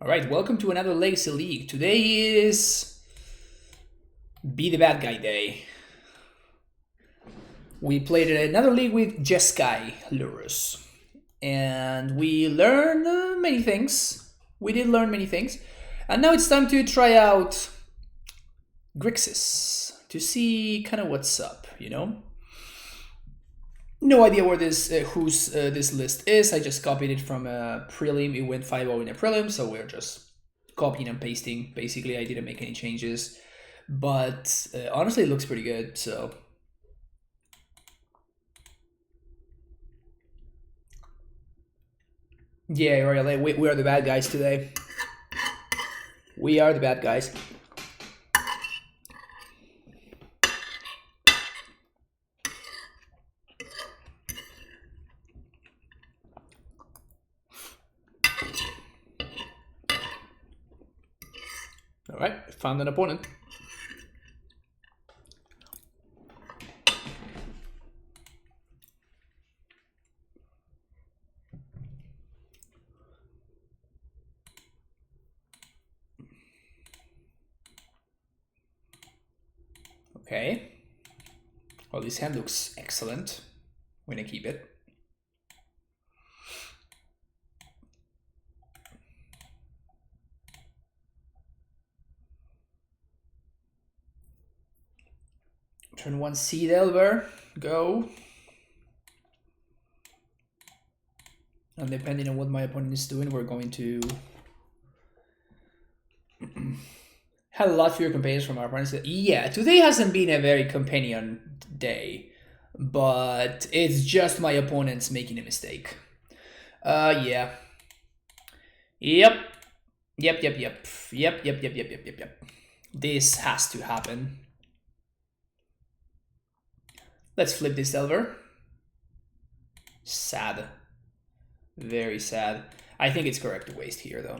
Alright, welcome to another Legacy League. Today is Be the Bad Guy Day. We played another league with Jeskai, Lurrus. And we learned many things. We did learn many things. And now it's time to try out Grixis to see kind of what's up, you know? No idea where this this list is. I just copied it from a prelim. It went 5-0 in a prelim, so we're just copying and pasting. Basically, I didn't make any changes, but honestly, it looks pretty good. So yeah, right. We are the bad guys today. We are the bad guys. All right, found an opponent. Okay. Well, this hand looks excellent. I'm gonna keep it. Turn 1 Sea Delver, go. And depending on what my opponent is doing, we're going to have a lot fewer companions from our opponents. Yeah, today hasn't been a very companion day, but it's just my opponents making a mistake. Yeah. Yep. This has to happen. Let's flip this Delver. Sad. Very sad. I think it's correct to waste here, though.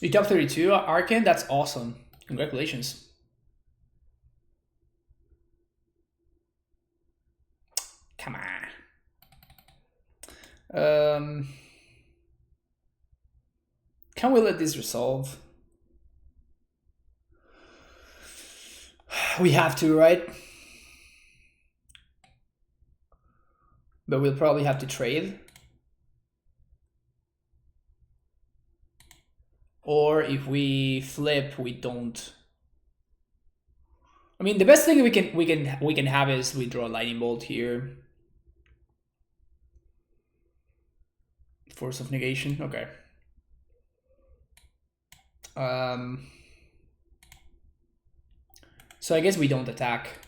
You top 32, Arcan? That's awesome. Congratulations. Come on. Can we let this resolve? We have to, right? But we'll probably have to trade. Or if we flip, we don't. I mean, the best thing we can have is we draw a lightning bolt here. Force of negation. Okay. So I guess we don't attack.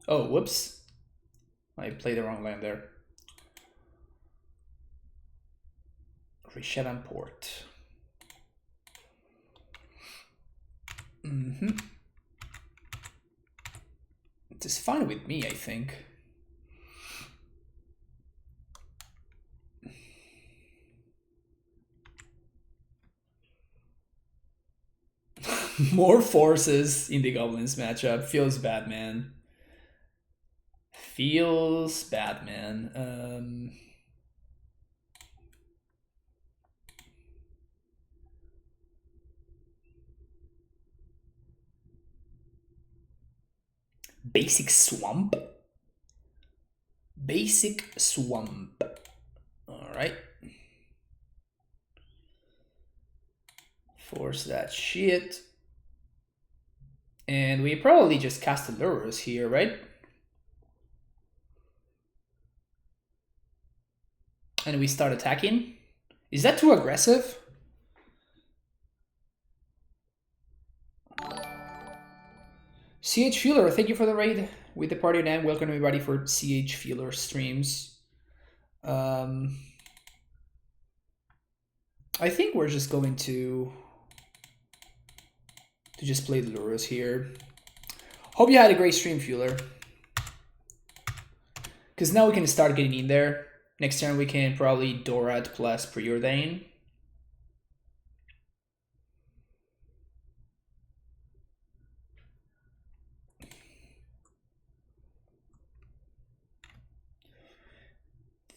Oh, whoops. I played the wrong land there. Rishadan Port. It is fine with me, I think. More forces in the Goblins matchup. Feels bad, man. Feels bad, man. Basic Swamp. Basic Swamp. All right. Force that shit. And we probably just cast a Lurrus here, right? And we start attacking. Is that too aggressive? CH Feeler, thank you for the raid with the party name. Welcome everybody for CH Feeler streams. I think we're just going to just play the Lurrus here. Hope you had a great stream, Fueler. Because now we can start getting in there. Next turn we can probably Dorat plus Preordain.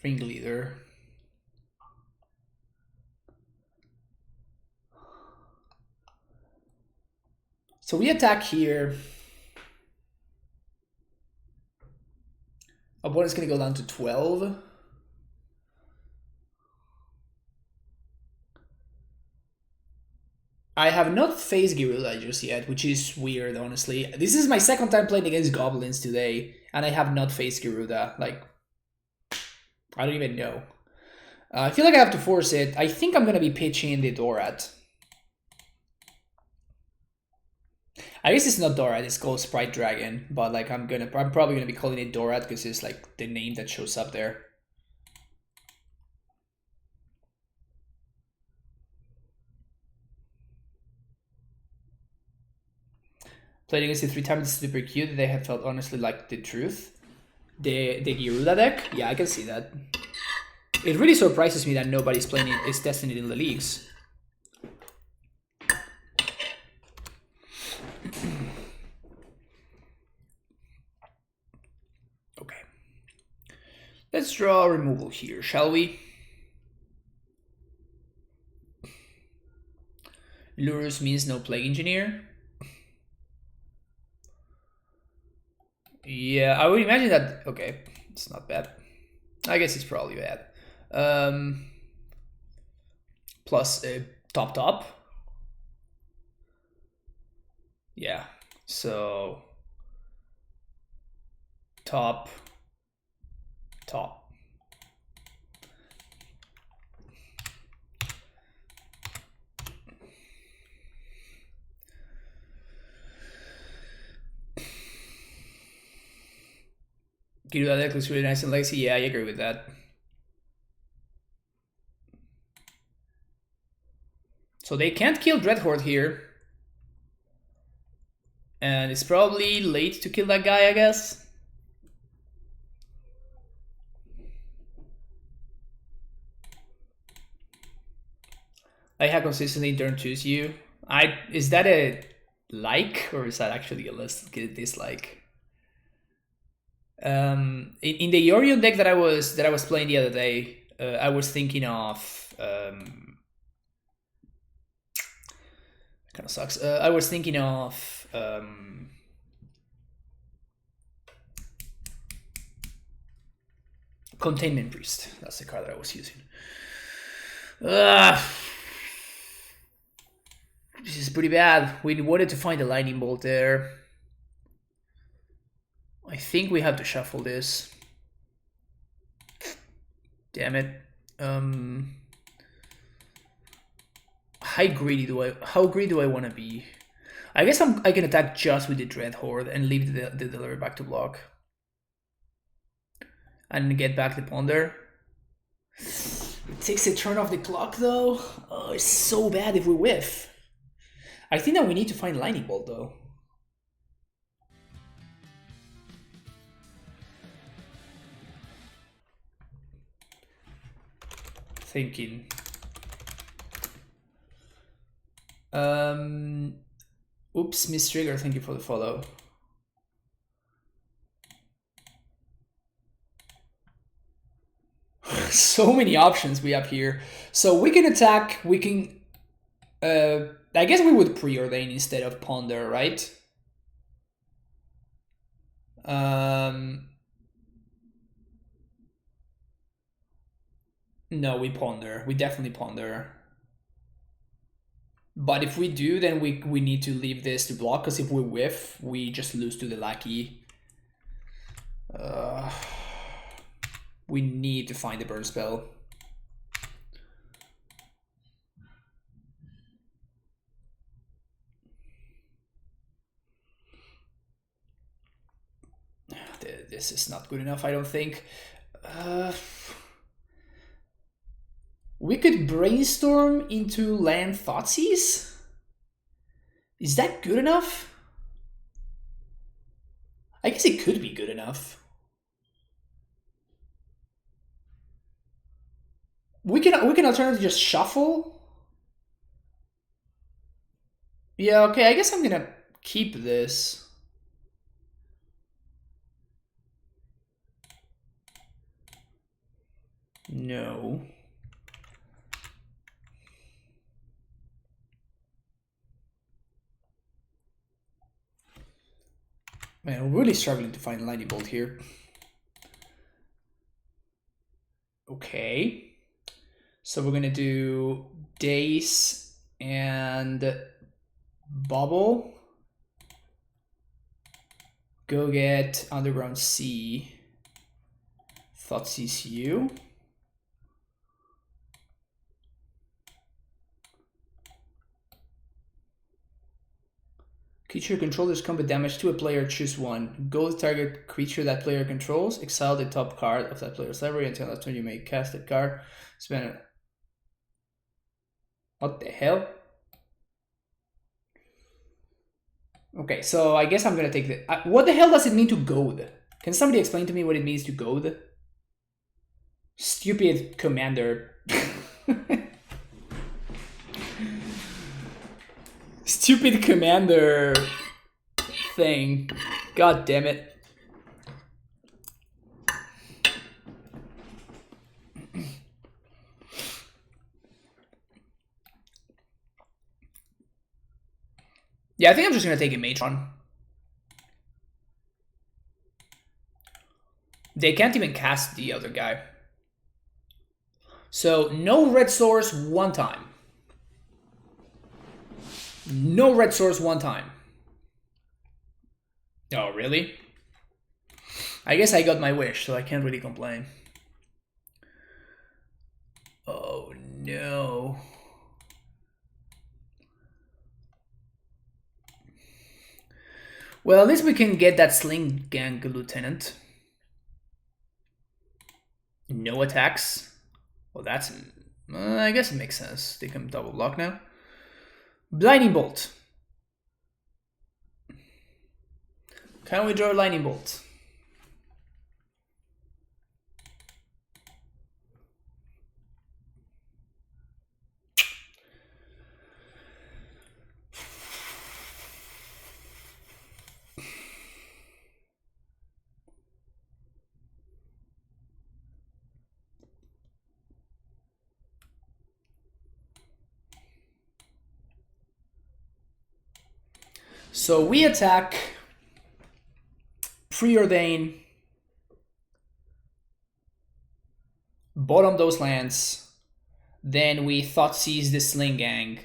ringleader. So we attack here. Opponent's gonna go down to 12. I have not faced Guerrilla just yet, which is weird, honestly. This is my second time playing against Goblins today, and I have not faced Guerrilla. Like, I don't even know. I feel like I have to force it. I think I'm gonna be pitching the Dorat. I guess it's not Dorat, it's called Sprite Dragon, but like I'm probably gonna be calling it Dorat because it's like the name that shows up there. Played against it 3 times, it's super cute. They have felt honestly like the truth. The Gyruda deck, yeah, I can see that. It really surprises me that nobody's playing it, is testing it in the leagues. Okay. Let's draw a removal here, shall we? Lurrus means no Plague Engineer. Yeah, I would imagine that. Okay, it's not bad. I guess it's probably bad. Plus top. Yeah, so top. Gyruda deck looks really nice in Legacy. Yeah, I agree with that. So they can't kill Dreadhorde here. And it's probably late to kill that guy, I guess. I have consistently turn choose you. Is that a like or is that actually a dislike? In the Yorion deck that I was playing the other day, I was thinking of kind of sucks. I was thinking of Containment Priest. That's the card that I was using. This is pretty bad. We wanted to find a lightning bolt there. I think we have to shuffle this. Damn it. How greedy do I want to be? I guess I can attack just with the Dreadhorde and leave the delivery back to block. And get back the Ponder. It takes a turn off the clock though. Oh, it's so bad if we whiff. I think that we need to find Lightning Bolt though. Thinking. Oops, Miss Trigger, thank you for the follow. So many options we have here. So we can attack, we can... I guess we would preordain instead of ponder, right? No, we ponder. We definitely ponder. But if we do, then we need to leave this to block, because if we whiff, we just lose to the lackey. We need to find the burn spell. This is not good enough, I don't think. We could brainstorm into land Thoughtseize? Is that good enough? I guess it could be good enough. We can alternatively just shuffle. Yeah, okay, I guess I'm gonna keep this. No. Man, we're really struggling to find a lightning bolt here. Okay. So we're gonna do Daze and Bubble. Go get Underground Sea. Thought CCU. Creature controllers combat damage to a player, choose one. Go to target creature that player controls, exile the top card of that player's library until that turn you may cast that card. Spend it. What the hell? Okay, so I guess I'm gonna take the... what the hell does it mean to goad? Can somebody explain to me what it means to goad? Stupid commander. Stupid commander thing. God damn it. Yeah, I think I'm just gonna take a Matron. They can't even cast the other guy. So no red source one time. No red source one time. Oh, really? I guess I got my wish, so I can't really complain. Oh, no. Well, at least we can get that Sling Gang Lieutenant. No attacks. Well, that's... I guess it makes sense. They can double block now. Lightning Bolt. Can we draw a Lightning Bolt? So we attack, preordain, bottom those lands, then we thought seize the Sling Gang.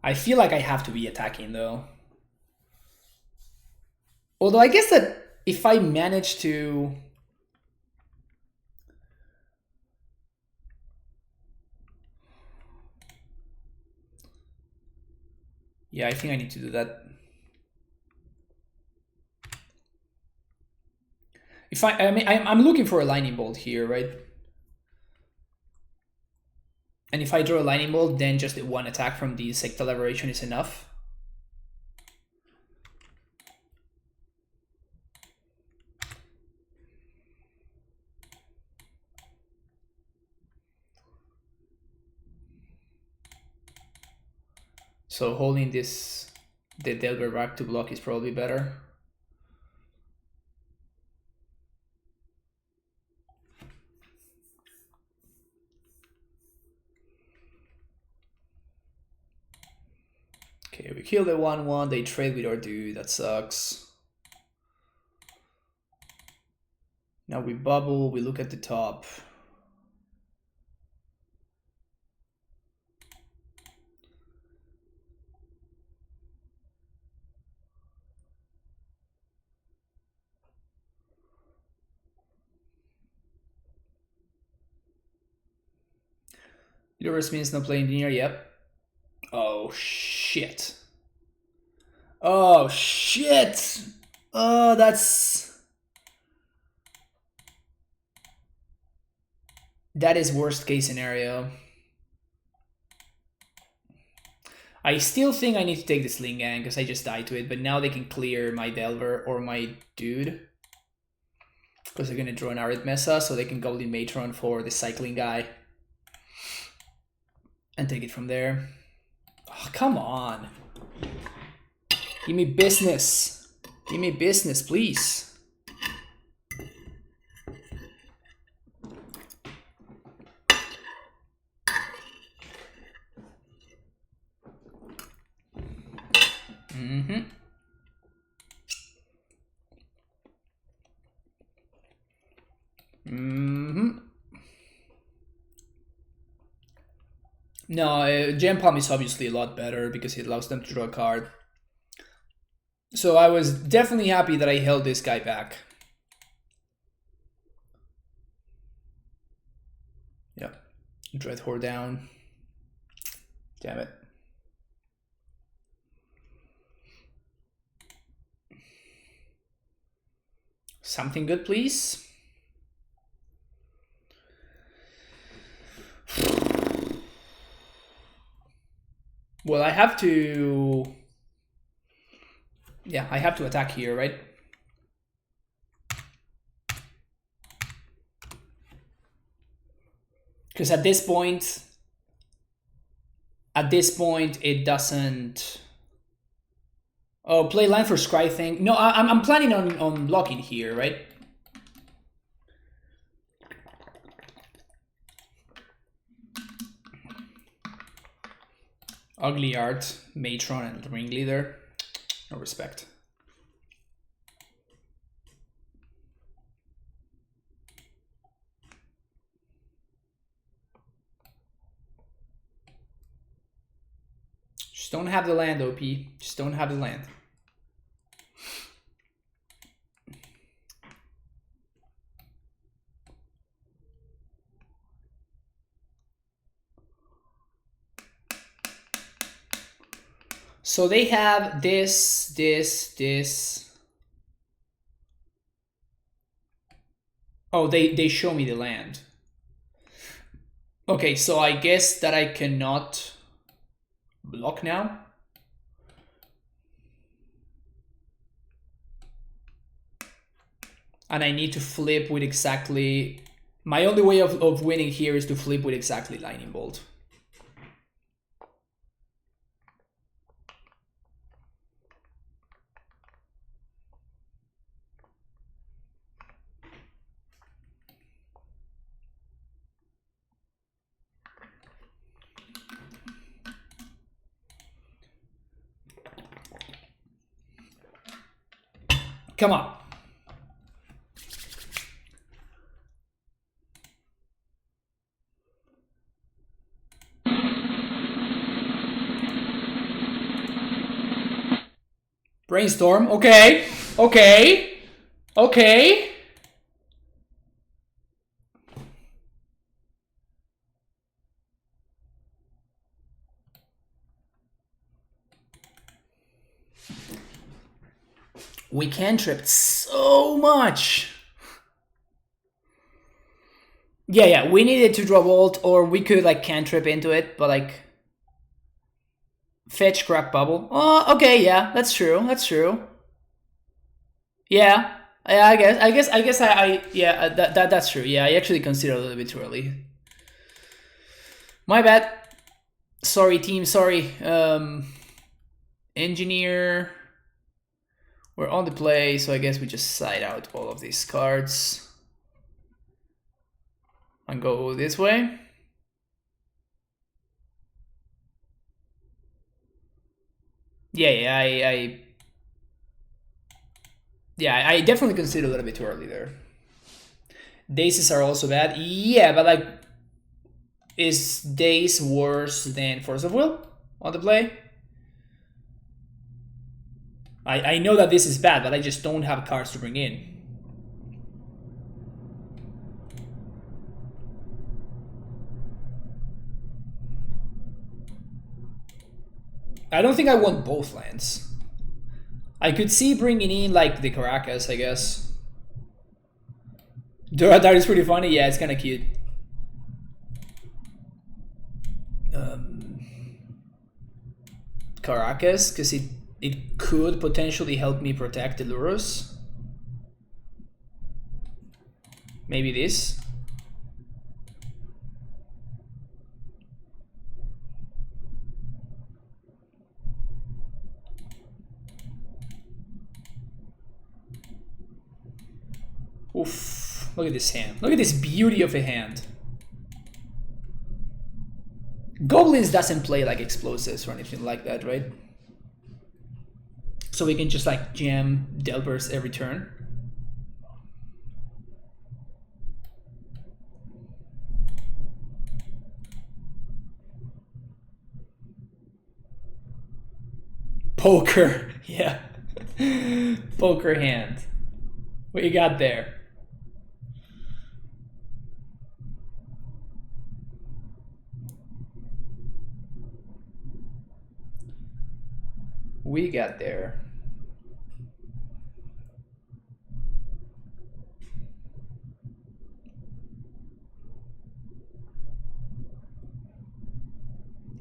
I feel like I have to be attacking though. Although I guess that if I manage to... Yeah, I think I need to do that. If I mean, I'm looking for a Lightning Bolt here, right? And if I draw a Lightning Bolt, then just one attack from the Secta Liberation is enough. So holding this, the Delver back to block is probably better. Okay, we kill the 1/1, they trade with our dude, that sucks. Now we bubble, we look at the top. Lurrus means no play engineer, yep. Oh shit. Oh shit! Oh, that is worst case scenario. I still think I need to take the Sling Gang because I just died to it, but now they can clear my Delver or my dude. Because they're gonna draw an Arid Mesa, so they can Goblin Matron for the cycling guy. And take it from there. Oh, come on. Give me business. Give me business, please. No, Gem Palm is obviously a lot better because it allows them to draw a card. So I was definitely happy that I held this guy back. Yeah, Dreadhorde down. Damn it. Something good, please. Well, I have to... Yeah, I have to attack here, right? Because at this point, it doesn't... Oh, play land for Scry thing. No, I'm planning on blocking here, right? Ugly Art, Matron, and Ringleader. No respect. Just don't have the land, OP. Just don't have the land. So they have this. Oh, they show me the land. Okay, so I guess that I cannot block now. And I need to flip with exactly... My only way of winning here is to flip with exactly Lightning Bolt. Come on. Brainstorm. Okay. Okay. Okay. We cantripped so much. Yeah, we needed to draw Volt, or we could like cantrip into it, but like fetch Crack Bubble. Oh, okay, yeah, that's true. Yeah, I guess yeah, that's true. Yeah, I actually considered a little bit too early. My bad. Sorry, team. Sorry. Engineer. We're on the play, so I guess we just side out all of these cards and go this way. Yeah, I definitely considered a little bit too early there. Daces are also bad. Yeah, but like, is Daze worse than Force of Will on the play? I know that this is bad, but I just don't have cards to bring in. I don't think I want both lands. I could see bringing in like the Caracas, I guess. That is pretty funny. Yeah, it's kind of cute. Caracas, because it could potentially help me protect the Lurrus. Maybe this. Oof. Look at this hand. Look at this beauty of a hand. Goblins doesn't play like explosives or anything like that, right? So we can just like jam Delvers every turn. Poker, yeah. Poker hand. What you got there? We got there.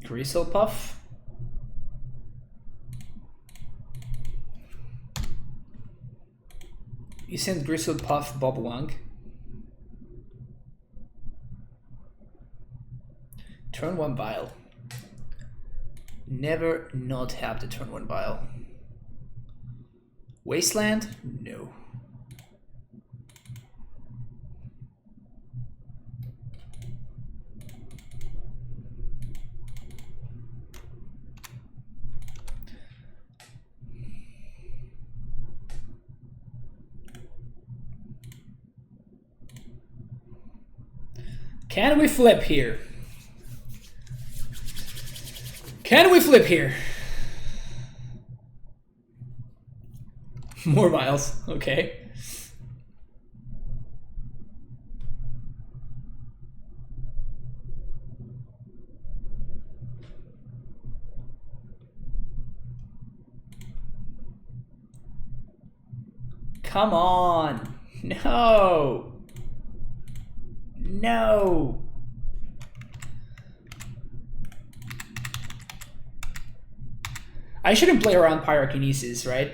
Grizzlepuff. Isn't Grizzlepuff Bob Wang? Turn 1 Bile. Never not have the turn 1 Bile. Wasteland? No. Can we flip here? Can we flip here? More miles, okay. Come on. No. No. I shouldn't play around Pyrokinesis, right?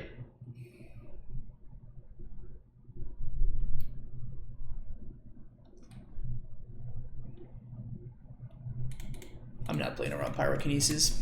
I'm not playing around Pyrokinesis.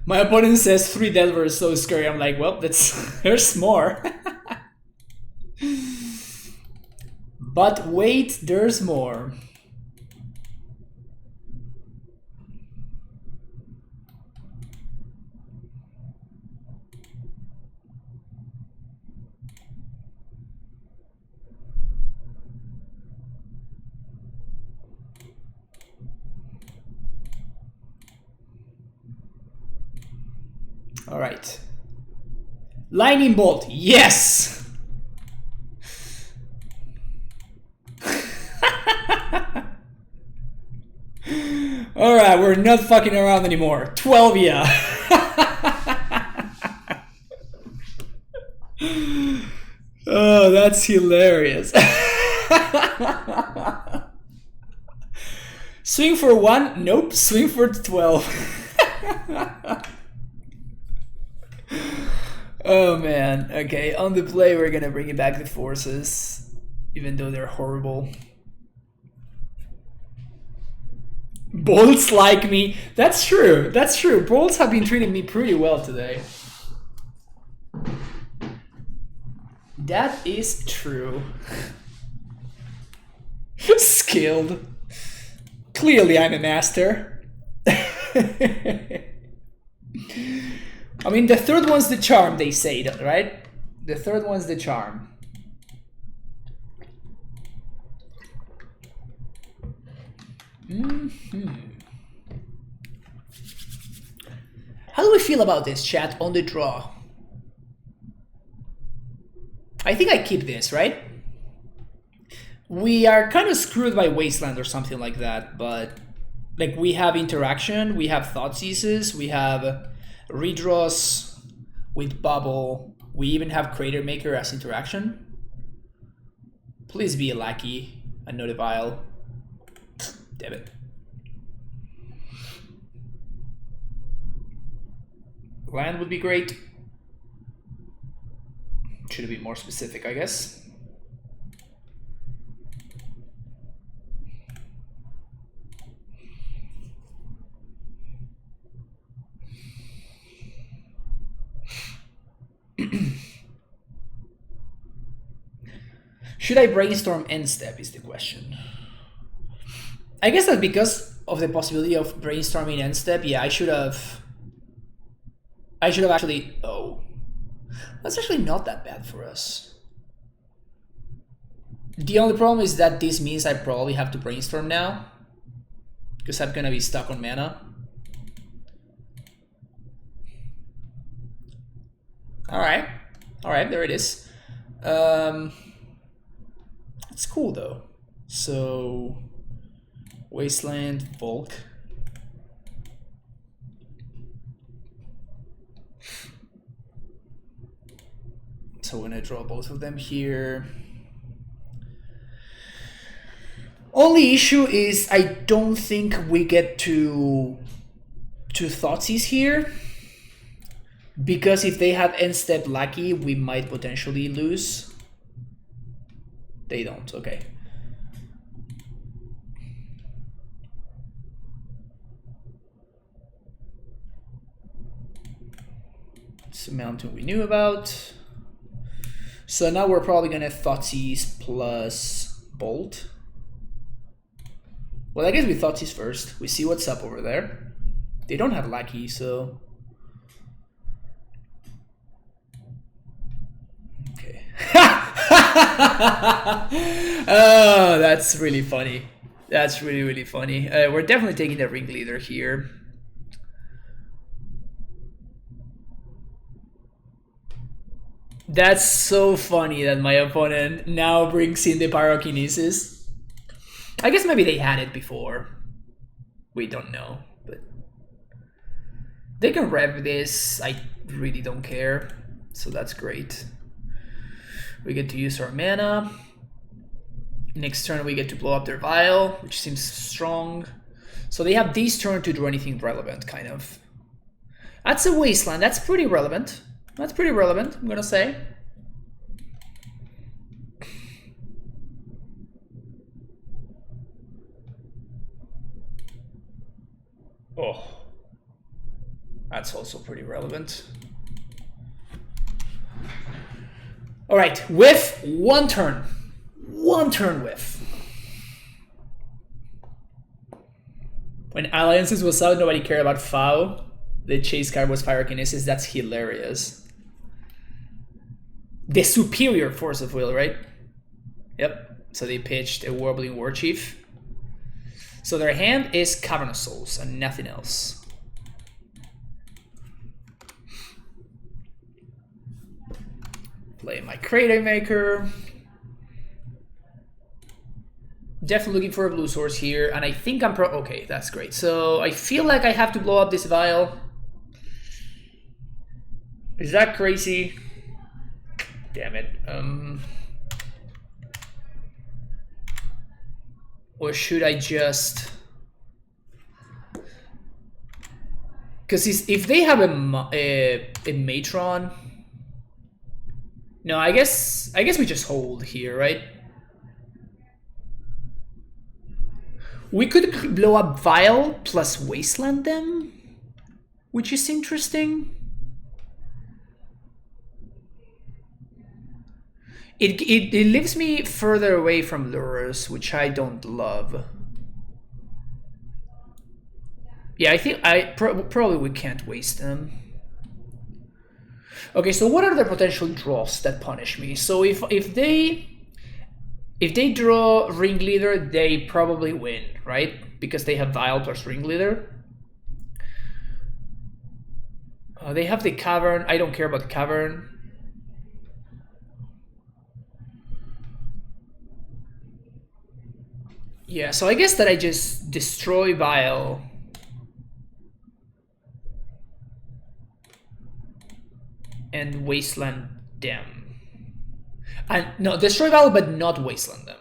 My opponent says 3 Delver is so scary. I'm like, well, that's there's more. But wait, there's more. All right. Lightning Bolt, yes! All right, we're not fucking around anymore. 12, yeah. Oh, that's hilarious. Swing for 1? Nope, swing for 12. Oh man, okay, on the play we're gonna bring back the forces, even though they're horrible. Bolts like me, that's true, that's true. Bolts have been treating me pretty well today. That is true. Skilled. Clearly I'm a master. I mean, the third one's the charm, they say, right? The third one's the charm. How do we feel about this, chat, on the draw? I think I keep this, right? We are kind of screwed by Wasteland or something like that, but like we have interaction, we have Thoughtseizes, we have redraws with Bubble, we even have Crater Maker as interaction. Please be a lackey and not a Vile. Damn it. Land would be great. Should have been more specific, I guess. Should I brainstorm end step is the question. I guess that because of the possibility of brainstorming end step, yeah, I should have actually, oh. That's actually not that bad for us. The only problem is that this means I probably have to brainstorm now, because I'm gonna be stuck on mana. Alright, there it is. It's cool though. So, Wasteland, Volk. So when I draw both of them here. Only issue is I don't think we get to Thoughtseize here. Because if they have end step Lucky, we might potentially lose. They don't, okay. It's a mountain we knew about. So now we're probably gonna Thoughtseize plus Bolt. Well, I guess we Thoughtseize first. We see what's up over there. They don't have Lucky, so... Okay. Oh, that's really funny. That's really, really funny. We're definitely taking the Ringleader here. That's so funny that my opponent now brings in the Pyrokinesis. I guess maybe they had it before. We don't know, but they can rev this. I really don't care, so that's great. We get to use our mana. Next turn we get to blow up their Vial, which seems strong. So they have this turn to do anything relevant, kind of. That's a Wasteland. That's pretty relevant. That's pretty relevant, I'm gonna say. Oh. That's also pretty relevant. Alright, whiff, one turn. One turn whiff. When Alliances was out, nobody cared about FAO. The chase card was Pyrokinesis. That's hilarious. The superior force of will, right? Yep. So they pitched a Warbling Warchief. So their hand is Cavernous Souls and nothing else. Play my Reanimator. Definitely looking for a blue source here, and I think I'm okay, that's great. So I feel like I have to blow up this Vial. Is that crazy? Damn it. Or should I just... Because if they have a Matron... No, I guess we just hold here, right? We could blow up Vial plus Wasteland them, which is interesting. It leaves me further away from Lurrus, which I don't love. Yeah, I think probably we can't waste them. Okay, so what are the potential draws that punish me? So if they draw Ringleader, they probably win, right? Because they have Vial plus Ringleader. They have the Cavern. I don't care about the Cavern. Yeah, so I guess that I just destroy Vial. And Wasteland them. And no, destroy Vial, but not Wasteland them.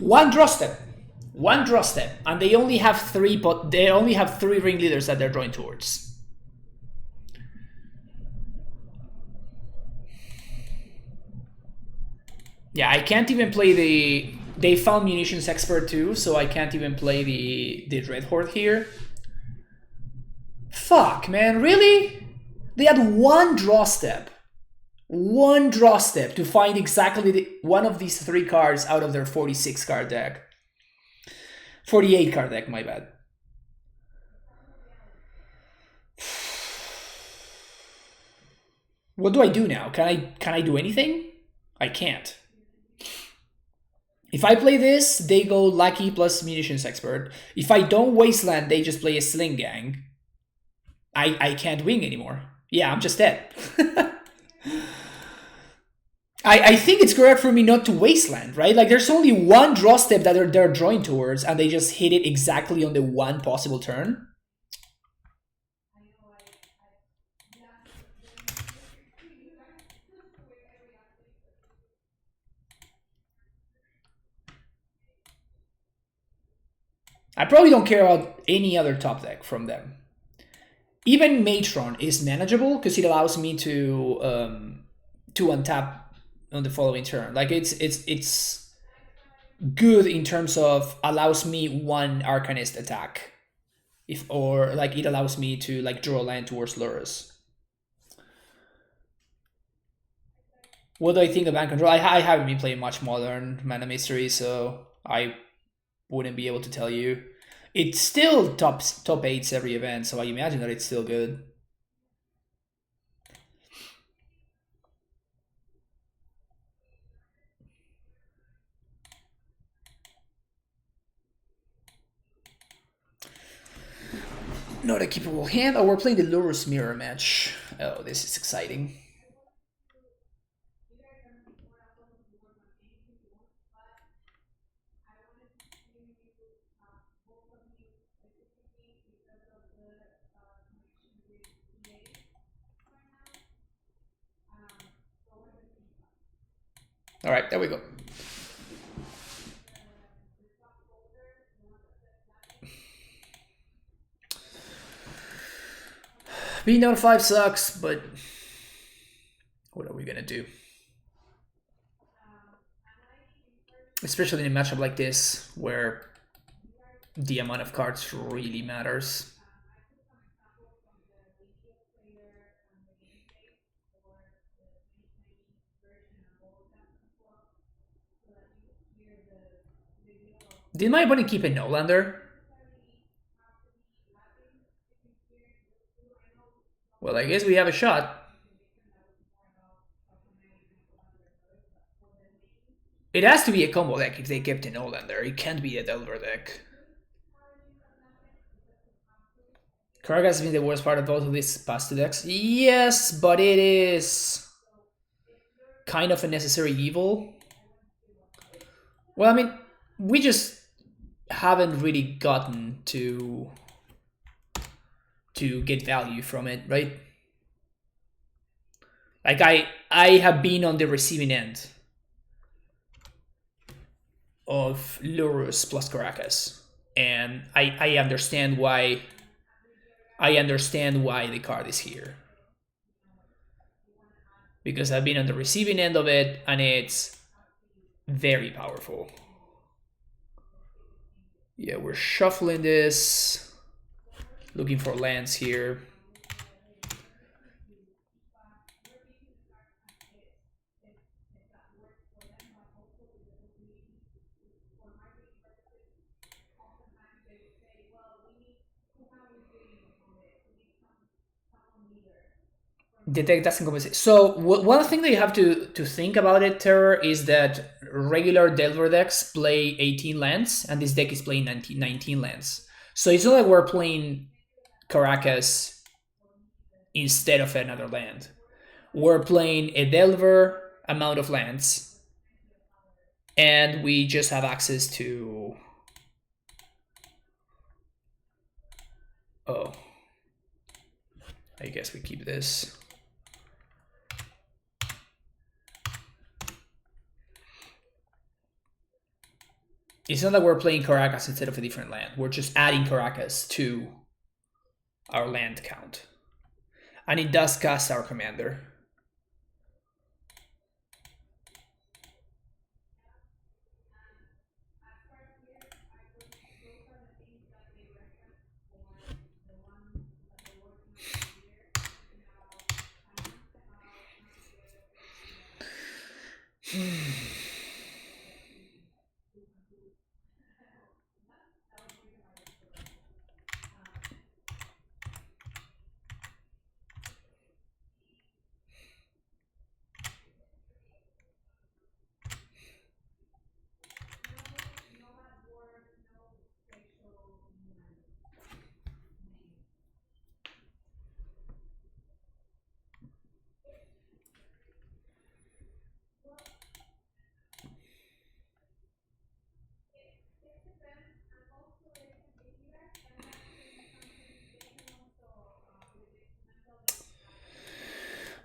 One draw step. One draw step. And they only have three ringleaders that they're drawing towards. Yeah, I can't even play the... They found Munitions Expert too, so I can't even play the Dread Horde here. Fuck, man, really? They had one draw step. One draw step to find exactly one of these 3 cards out of their 46 card deck. 48 card deck, my bad. What do I do now? Can I do anything? I can't. If I play this, they go Lucky plus Munitions Expert. If I don't Wasteland, they just play a Sling Gang. I can't win anymore. Yeah, I'm just dead. I think it's correct for me not to Wasteland, right? Like, there's only one draw step that they're drawing towards, and they just hit it exactly on the one possible turn. I probably don't care about any other top deck from them. Even Matron is manageable because it allows me to untap on the following turn. Like, it's good in terms of allows me one Arcanist attack, or like it allows me to like draw a land towards Lurrus. What do I think of Bant control? I haven't been playing much Modern Mana Mystery, so I wouldn't be able to tell you. It's still top 8s every event, so I imagine that it's still good. Not a keepable hand. Oh, we're playing the Lurrus mirror match. Oh, this is exciting. All right, there we go. Being down 5 sucks, but what are we gonna do? Especially in a matchup like this, where the amount of cards really matters. Did my opponent keep a no-lander? Well, I guess we have a shot. It has to be a combo deck if they kept a no-lander. It can't be a Delver deck. Karaka has been the worst part of both of these past 2 decks. Yes, but it is kind of a necessary evil. Well, I mean, we just haven't really gotten to get value from it, right? Like, I have been on the receiving end of Lurrus plus Caracas, and I understand why. I understand why the card is here, because I've been on the receiving end of it, and it's very powerful. Yeah, we're shuffling this, looking for lands here. The deck doesn't compensate. So one thing that you have to think about it, Terror, is that regular Delver decks play 18 lands, and this deck is playing 19 lands. So it's not like we're playing Caracas instead of another land. We're playing a Delver amount of lands, and we just have access to... Oh. I guess we keep this. It's not that we're playing Caracas instead of a different land. We're just adding Caracas to our land count. And it does cast our commander.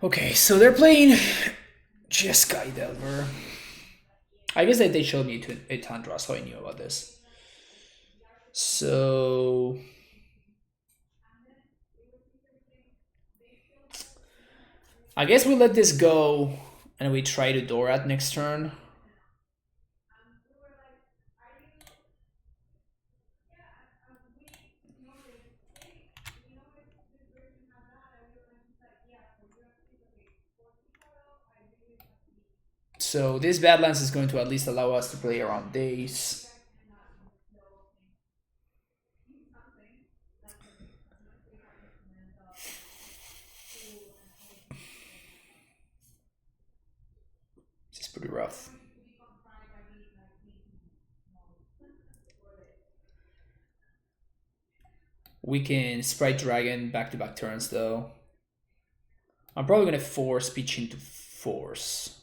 Okay, so they're playing Jeskai Delver. I guess that they showed me a Tundra, so I knew about this. So I guess we let this go and we try to Dorat next turn. So this Badlands is going to at least allow us to play around days. This is pretty rough. We can Sprite Dragon back-to-back turns though. I'm probably going to force Peach into Force.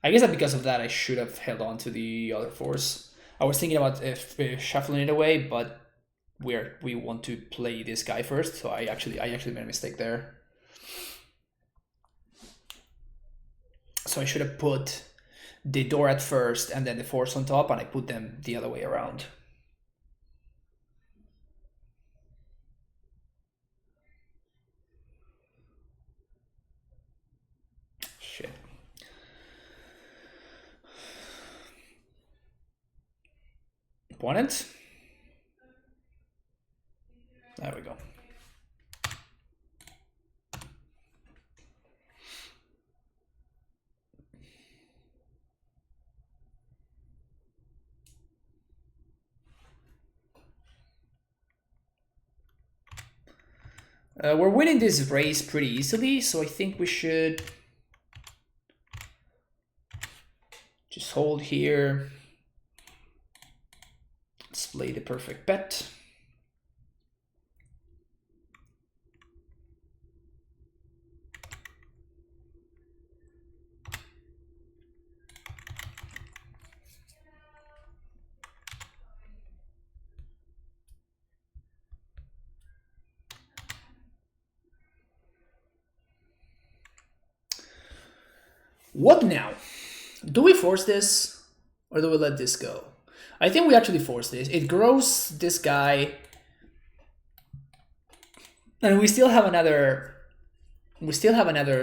I guess that because of that I should have held on to the other Force. I was thinking about shuffling it away, but we want to play this guy first, so I actually made a mistake there. So I should have put the Dorat first and then the Force on top, and I put them the other way around. Shit. Opponent? There we go. We're winning this race pretty easily, so I think we should just hold here. Let's play the perfect bet. What now? Do we force this or do we let this go? I think we actually force this. It grows this guy. And we still have another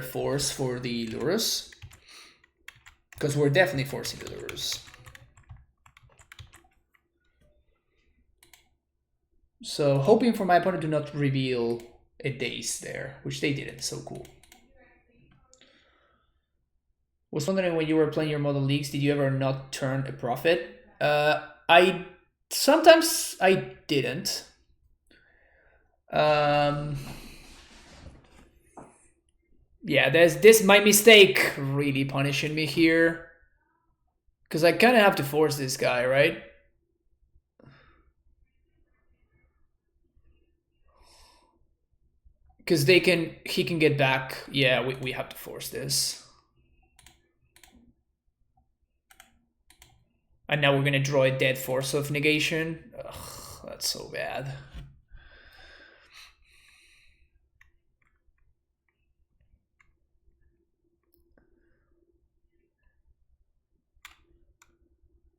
force for the Lurrus. Because we're definitely forcing the Lurrus. So hoping for my opponent to not reveal a Daze there, which they didn't, so cool. Was wondering when you were playing your model leagues, did you ever not turn a profit? Sometimes I didn't. Yeah, there's this my mistake really punishing me here. Because I kind of have to force this guy, right? Because he can get back. Yeah, we have to force this. And now we're going to draw a dead Force of Negation. Ugh, that's so bad.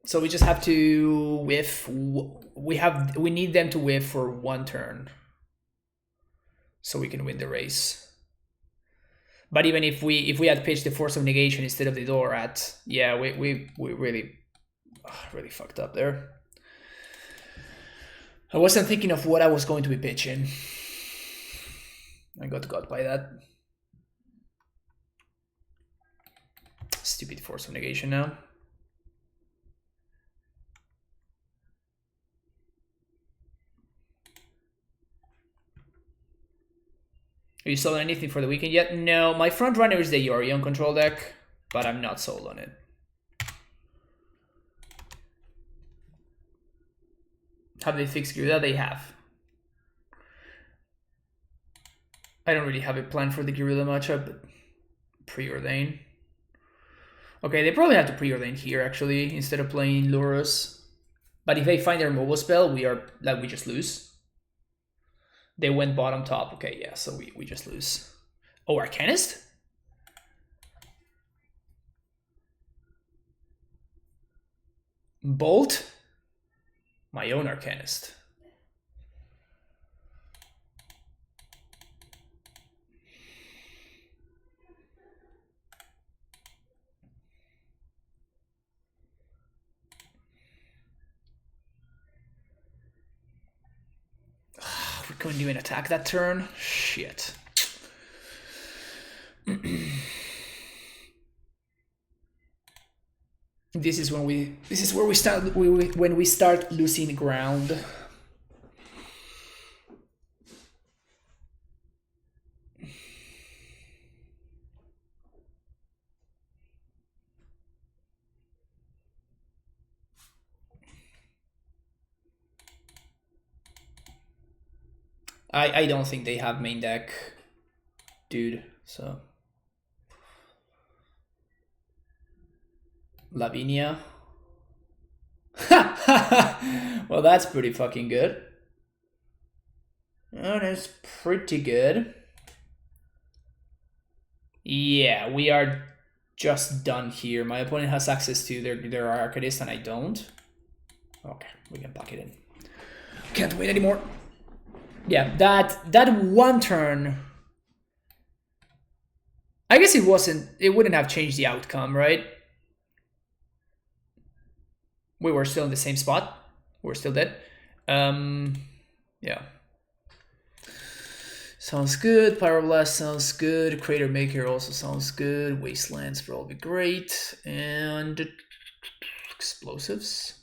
So we just have to whiff. We need them to whiff for 1 turn, so we can win the race. But even if we had pitched the Force of Negation instead of the Dorat, yeah, we really fucked up there. I wasn't thinking of what I was going to be pitching. I got by that. Stupid Force of Negation now. Have you sold anything for the weekend yet? No, my front runner is the Yorion control deck, but I'm not sold on it. Have they fixed Gyruda? They have. I don't really have a plan for the Gyruda matchup, but preordain. Okay, they probably have to preordain here actually instead of playing Lurrus. But if they find their mobile spell, we just lose. They went bottom top. Okay, yeah, so we just lose. Oh, Arcanist? Bolt? My own Arcanist. We couldn't even attack that turn. Shit. This is when we start losing ground. I don't think they have main deck, dude, so. Lavinia. Well, that's pretty fucking good. That is pretty good. Yeah, we are just done here. My opponent has access to their Arcanist and I don't. Okay, we can pack it in. Can't wait anymore. Yeah, that 1 turn. I guess it wouldn't have changed the outcome, right? We were still in the same spot. We're still dead. Yeah. Sounds good. Pyroblast sounds good. Crater Maker also sounds good. Wastelands probably great. And explosives.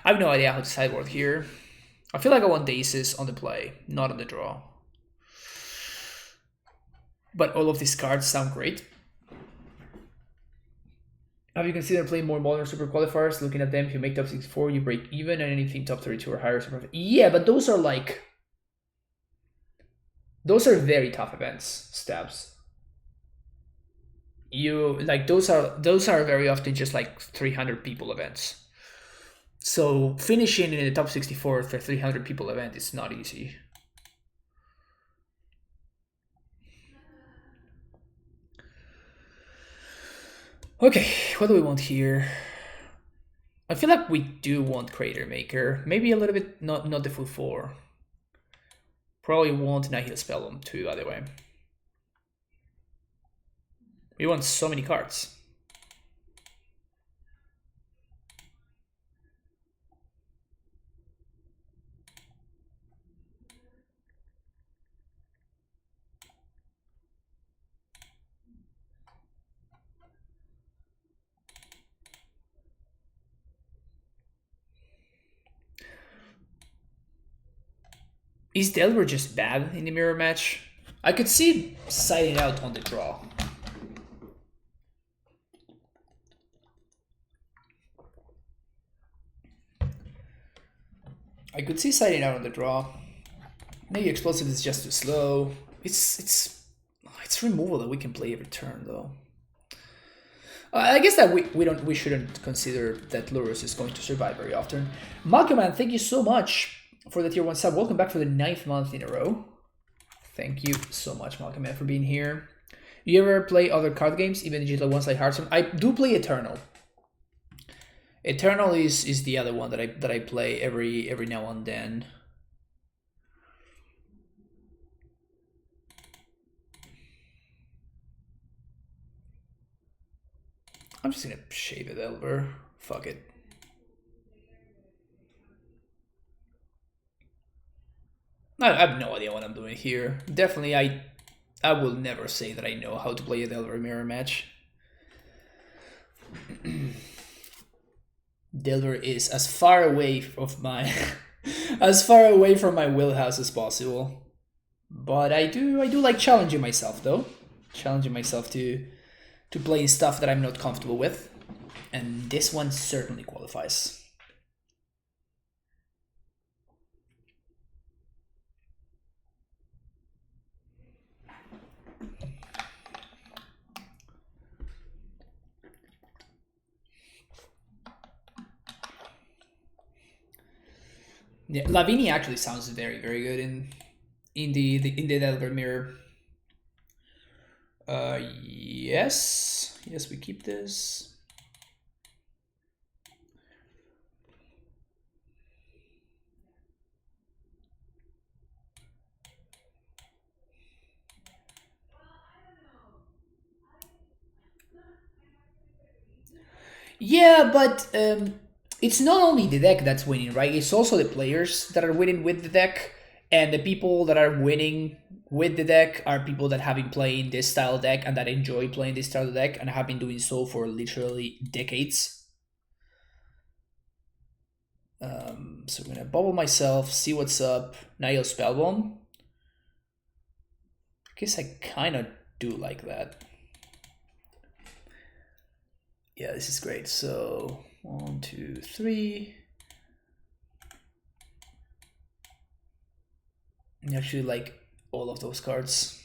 I have no idea how to sideboard here. I feel like I want the aces on the play, not on the draw. But all of these cards sound great. Have you considered playing more modern super qualifiers? Looking at them, if you make top 64, you break even, and anything top 32 or higher. Yeah, but those are like... Those are very tough events, Stabs. Those are very often just like 300 people events. So finishing in the top 64 for 300 people event is not easy. Okay, what do we want here? I feel like we do want Crater Maker. Maybe a little bit, not the full 4. Probably want Nihil Spellbomb too, by the way. We want so many cards. Is Delver just bad in the mirror match? I could see siding out on the draw. I could see siding out on the draw. Maybe Explosive is just too slow. It's removal that we can play every turn though. I guess that we shouldn't consider that Lurrus is going to survive very often. Malcolm, man, thank you so much for the tier 1 sub. Welcome back for the 9th month in a row. Thank you so much, Malcolm, man, for being here. You ever play other card games, even digital ones like Hearthstone? I do play Eternal. Eternal is the other one that I play every now and then. I'm just gonna shave it over. Fuck it. I have no idea what I'm doing here. Definitely, I will never say that I know how to play a Delver mirror match. Delver is as far away of my as far away from my wheelhouse as possible. But I do like challenging myself though. Challenging myself to play stuff that I'm not comfortable with. And this one certainly qualifies. Yeah, Lavini actually sounds very, very good in the Delver mirror. Yes, we keep this. Yeah, but it's not only the deck that's winning, right? It's also the players that are winning with the deck, and the people that are winning with the deck are people that have been playing this style deck and that enjoy playing this style deck and have been doing so for literally decades. So I'm gonna bubble myself, see what's up. Nihil Spellbomb. I guess I kind of do like that. Yeah, this is great. So 1, 2, 3. I actually like all of those cards.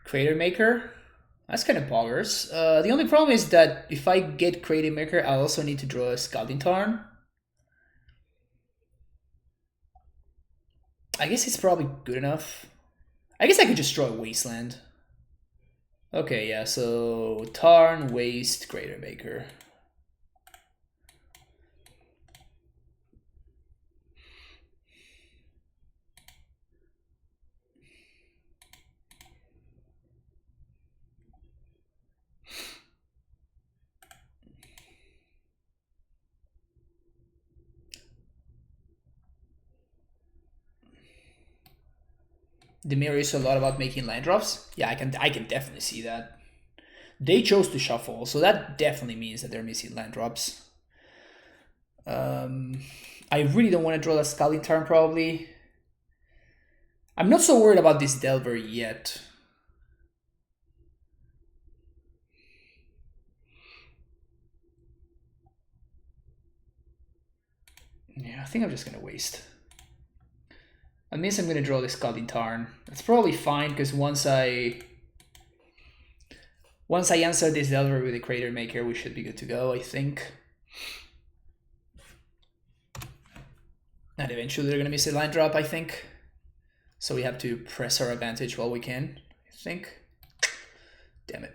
Crater Maker. That's kind of poggers. The only problem is that if I get Crater Maker, I also need to draw a Scalding Tarn. I guess it's probably good enough. I guess I could just draw a Wasteland. Okay, yeah, so Tarn, Waste, Crater Maker. The mirror is a lot about making land drops. Yeah, I can definitely see that. They chose to shuffle, so that definitely means that they're missing land drops. I really don't want to draw the Scalding Tarn probably. I'm not so worried about this Delver yet. Yeah, I think I'm just gonna waste. That means I'm gonna draw this Scalding Tarn. That's probably fine because once I answer this Delver with a Crater Maker, we should be good to go, I think. And eventually they're gonna miss a line drop, I think. So we have to press our advantage while we can, I think. Damn it.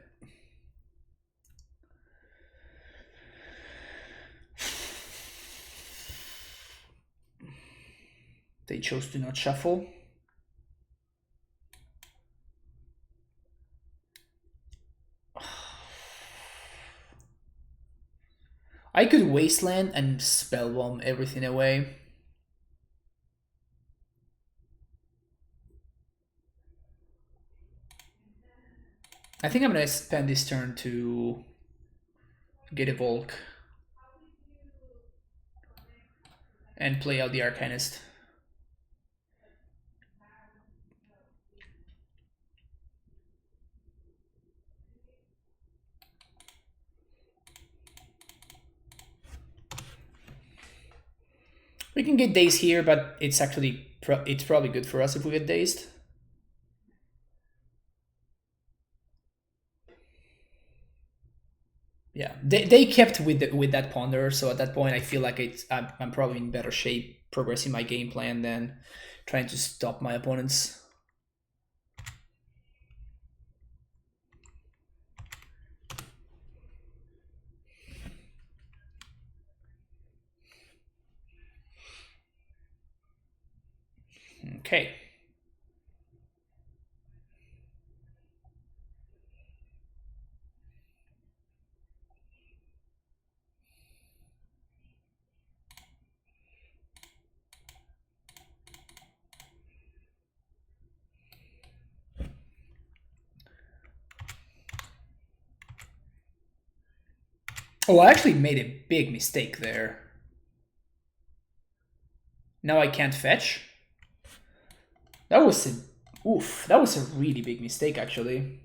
They chose to not shuffle. I could Wasteland and Spellbomb everything away. I think I'm gonna spend this turn to get a Volk, and play out the Arcanist. We can get dazed here, but it's actually it's probably good for us if we get dazed. Yeah, they kept with that ponder, so at that point I feel like I'm probably in better shape progressing my game plan than trying to stop my opponents. Okay. Oh, I actually made a big mistake there. Now I can't fetch. That was that was a really big mistake actually.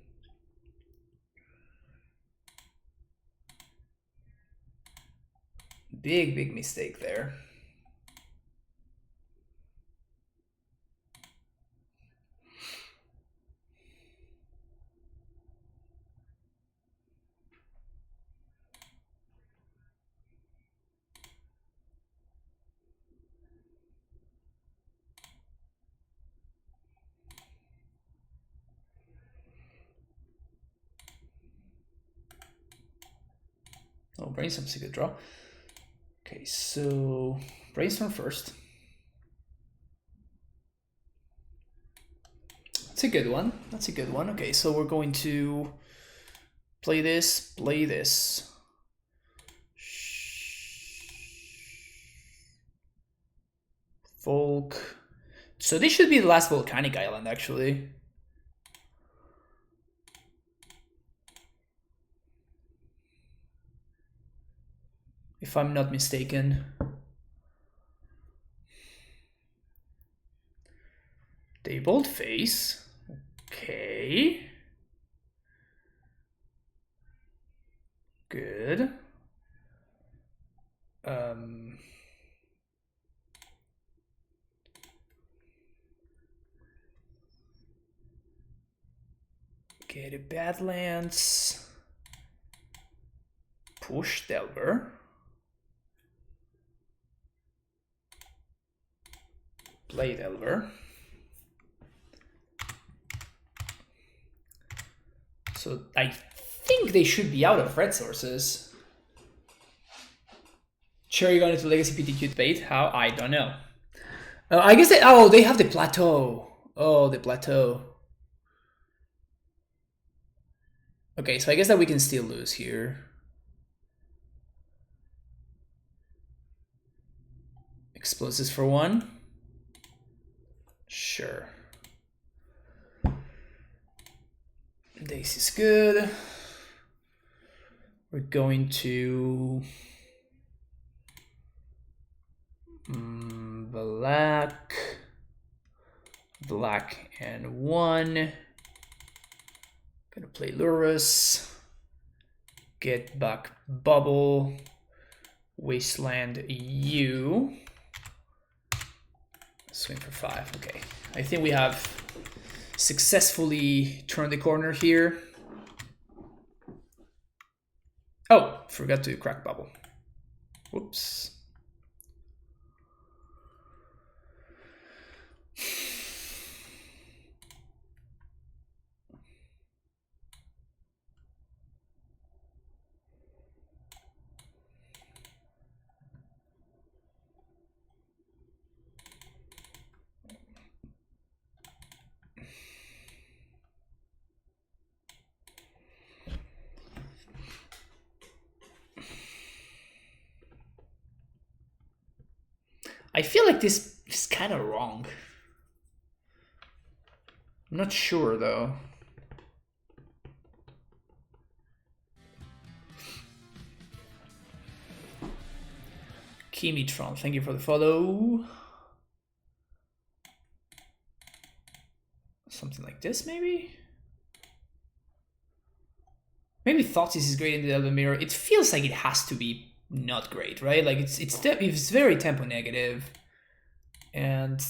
Big mistake there. Oh, Brainstorm's a good draw. Okay, so Brainstorm first. That's a good one. That's a good one. Okay, so we're going to play this, Volk. So this should be the last volcanic island, actually. If I'm not mistaken. They bold face. Okay. Good. Get a Badlands. Push Delver. Play Delver. So I think they should be out of red sources. Cherry going into Legacy PTQ debate? How? I don't know. I guess they have the plateau. Oh, the plateau. Okay, so I guess that we can still lose here. Explosives for one. Sure. This is good. We're going to black and one. Gonna play Lurrus. Get back bubble. Wasteland U. Swing for 5. Okay. I think we have successfully turned the corner here. Oh, forgot to crack bubble. Whoops. I feel like this is kind of wrong. I'm not sure though. Kimitron, thank you for the follow. Something like this, maybe? Maybe Thoughtsis is great in the Elven Mirror. It feels like it has to be not great, right? Like it's very tempo negative, and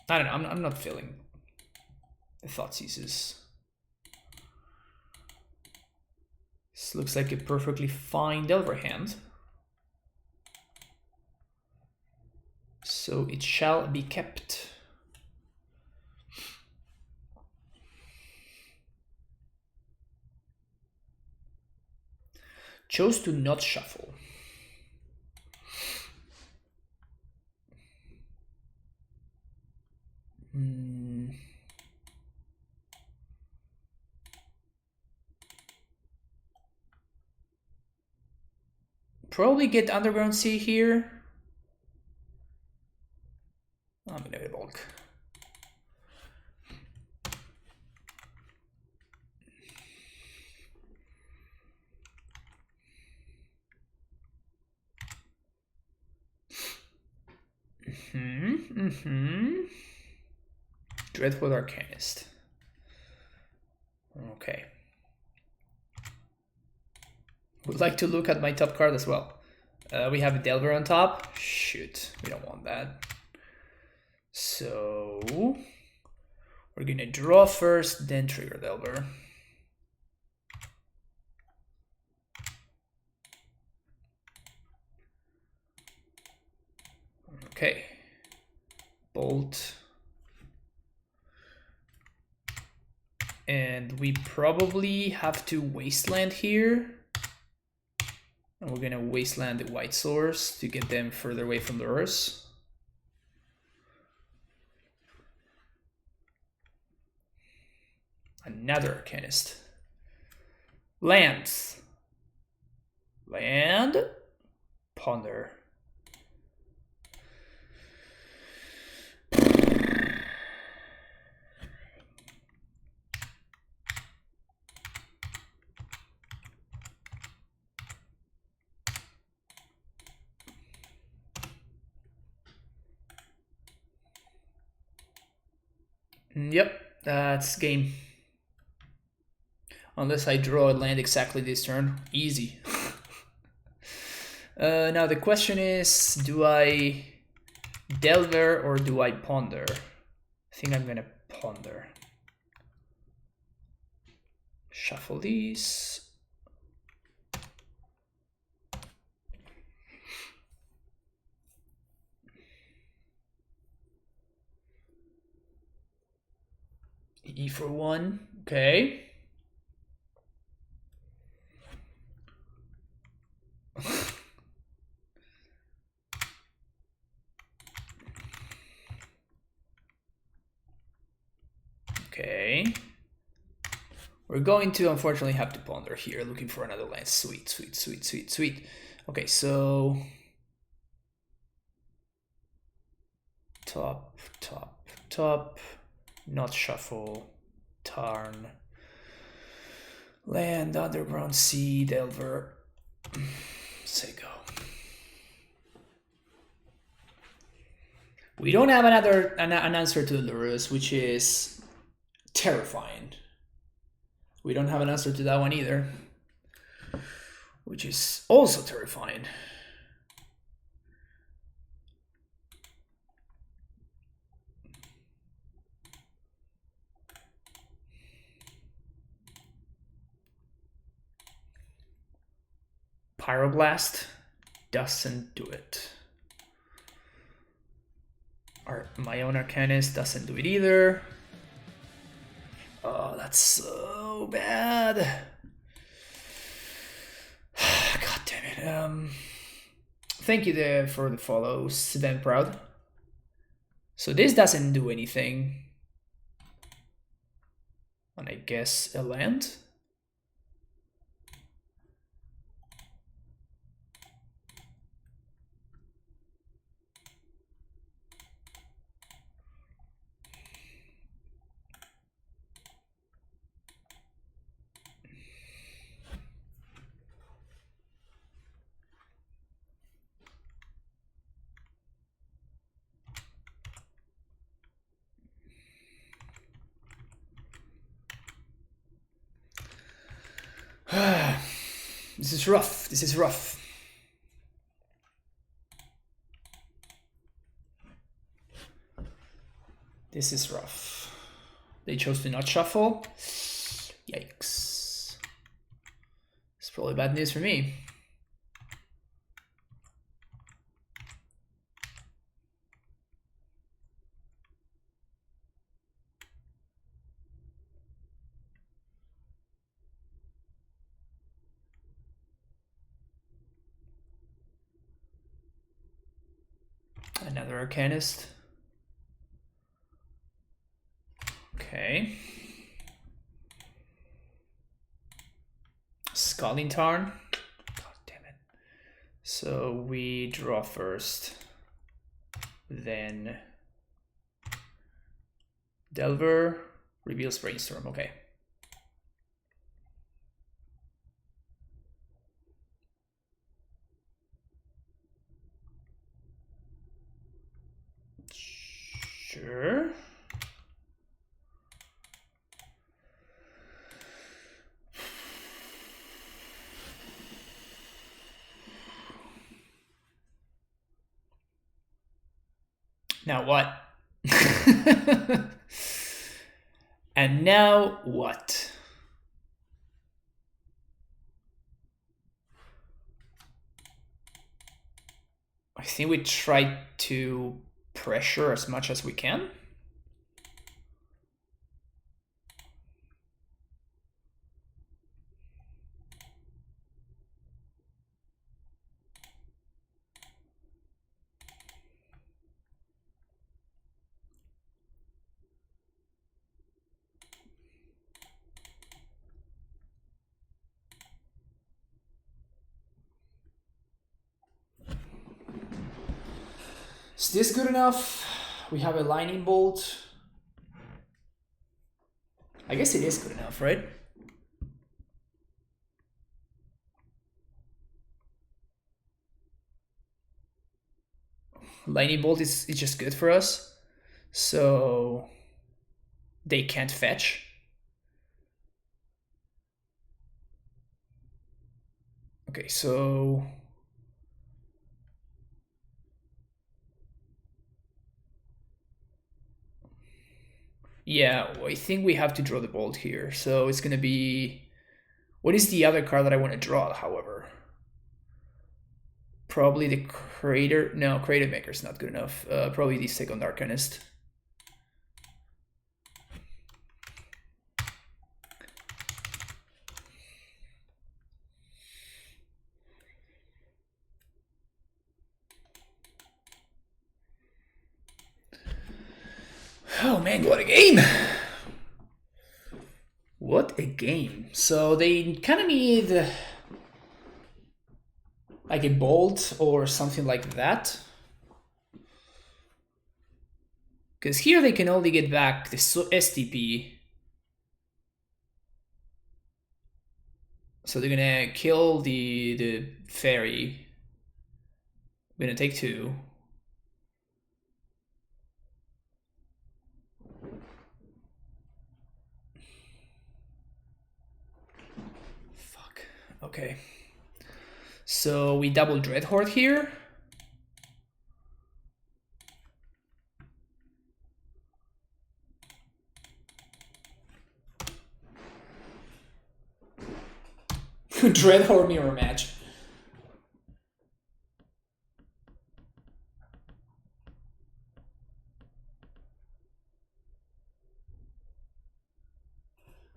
I don't know. I'm not feeling the Thoughtsieces. This looks like a perfectly fine Delver hand, so it shall be kept. Chose to not shuffle. Probably get Underground Sea here. I'm gonna get a bulk. Dreadful Arcanist. Okay. Would like to look at my top card as well. We have a Delver on top. Shoot, we don't want that. So we're gonna draw first, then trigger Delver. Okay. Bolt. And we probably have to Wasteland here. And we're gonna Wasteland the White Source to get them further away from Lurrus. Another Arcanist. Lands. Land. Ponder. Yep, that's game. Unless I draw a land exactly this turn. Easy. Now the question is, do I Delver or do I Ponder? I think I'm gonna Ponder. Shuffle these. E for 1, okay. Okay. We're going to unfortunately have to Ponder here, looking for another land. Sweet, sweet, sweet, sweet, sweet. Okay, so top, top, top. Not shuffle, Tarn, land, Underground Sea, Delver, say go. We don't have an answer to Lurrus, which is terrifying. We don't have an answer to that one either, which is also terrifying. Pyroblast doesn't do it. My own Arcanist doesn't do it either. Oh, that's so bad. God damn it. Thank you for the follow, Sven Proud. So this doesn't do anything. And I guess a land? This is rough. This is rough. This is rough. They chose to not shuffle. Yikes. It's probably bad news for me. Another Arcanist. Okay. Scalding Tarn. God damn it. So we draw first. Then Delver reveals Brainstorm. Okay. Sure. Now what? And now what? I think we try to pressure as much as we can. Is this good enough? We have a lightning bolt. I guess it is good enough, right? Lightning bolt is just good for us. So they can't fetch. Okay, so yeah, I think we have to draw the bolt here. So it's gonna be, what is the other card that I want to draw, however? Probably the Creator. No, Creative Maker is not good enough. Probably the second Arcanist. Oh man, what a game! What a game. So they kind of need like a bolt or something like that. Because here they can only get back the STP. So they're gonna kill the fairy. We're gonna take 2. Fuck. Okay. So we double Dreadhorde here. Dreadhorde mirror match.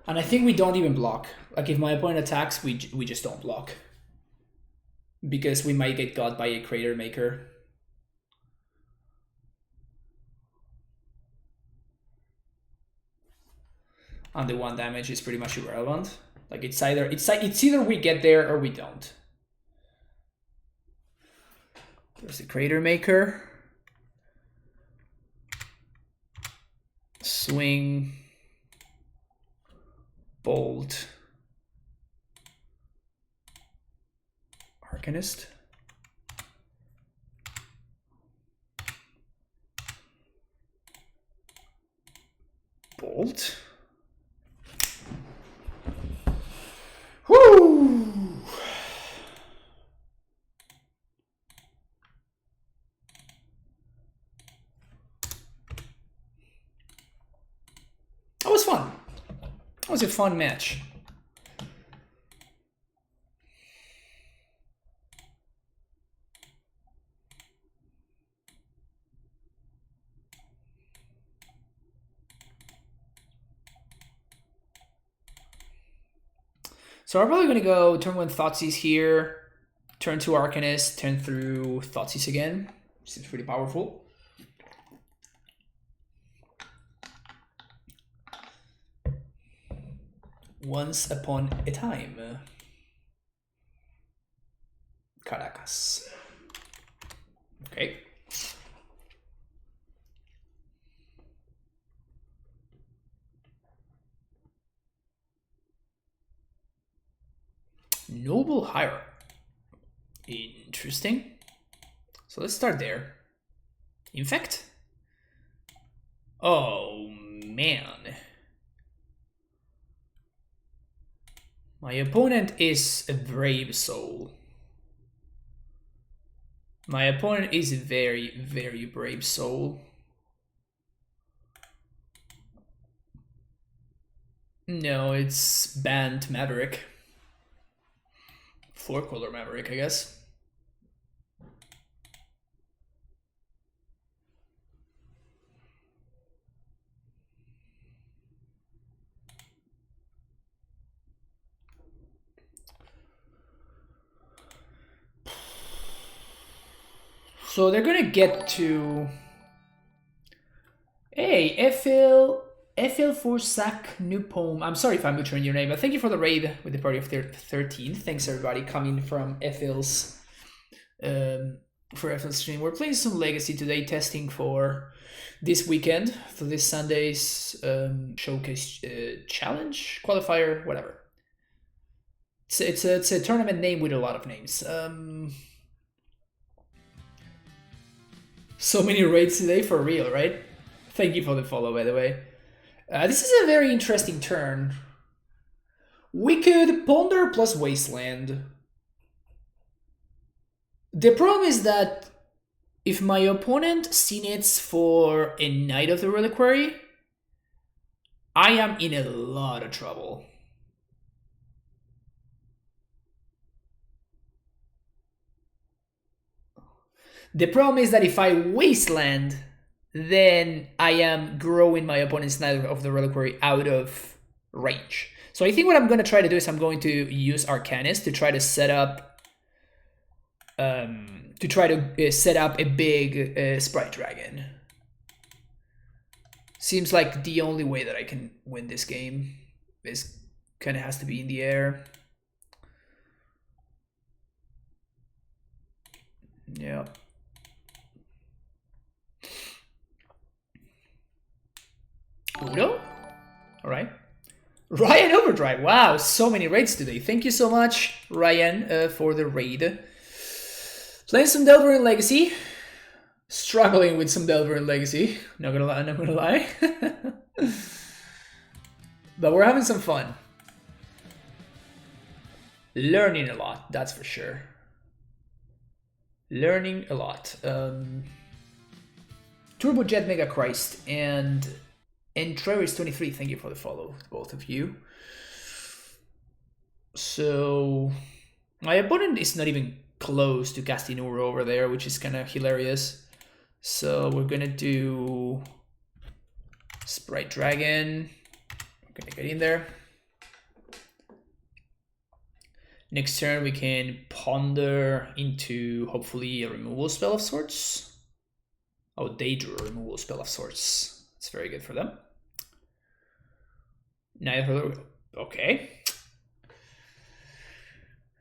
And I think we don't even block. Like if my opponent attacks, we just don't block. Because we might get got by a Crater Maker. And the 1 damage is pretty much irrelevant. Like it's either we get there or we don't. There's the Crater Maker. Swing. Bolt. Arcanist. Bolt. Woo! fun. That was a fun match. So I'm probably going to go turn 1 Thoughtseize here, turn 2 Arcanist, turn through Thoughtseize again. Seems pretty powerful. Once upon a time. Caracas. Okay. Noble Hierarch. Interesting. So let's start there. Infect. Oh man. My opponent is a brave soul. My opponent is a very, very brave soul. No, it's Bant Maverick. 4-color Maverick, I guess. So they're gonna get to... Hey, Efil Forsak New Poem. I'm sorry if I'm butchering your name, but thank you for the raid with the party of 13. Thanks everybody coming from Efil's stream. We're playing some Legacy today, testing for this weekend, for this Sunday's showcase challenge, qualifier, whatever. It's a tournament name with a lot of names. So many raids today, for real, right? Thank you for the follow, by the way. This is a very interesting turn. We could Ponder plus Wasteland. The problem is that if my opponent Sinits for a Knight of the Reliquary, I am in a lot of trouble. The problem is that if I Wasteland, then I am growing my opponent's Knight of the Reliquary out of range. So I think what I'm going to try to do is I'm going to use Arcanist to try to set up a big Sprite Dragon. Seems like the only way that I can win this game is kind of has to be in the air. Yeah. Udo? Alright. Ryan Overdrive. Wow, so many raids today. Thank you so much, Ryan, for the raid. Playing some Delver in Legacy. Struggling with some Delver in Legacy. Not gonna lie. But we're having some fun. Learning a lot, that's for sure. Learning a lot. Turbojet Mega Christ and Travis23, thank you for the follow, both of you. So my opponent is not even close to casting Uro over there, which is kind of hilarious. So we're gonna do Sprite Dragon. We're gonna get in there. Next turn we can ponder into hopefully a removal spell of sorts. Oh, they drew a removal spell of sorts. It's very good for them. Okay.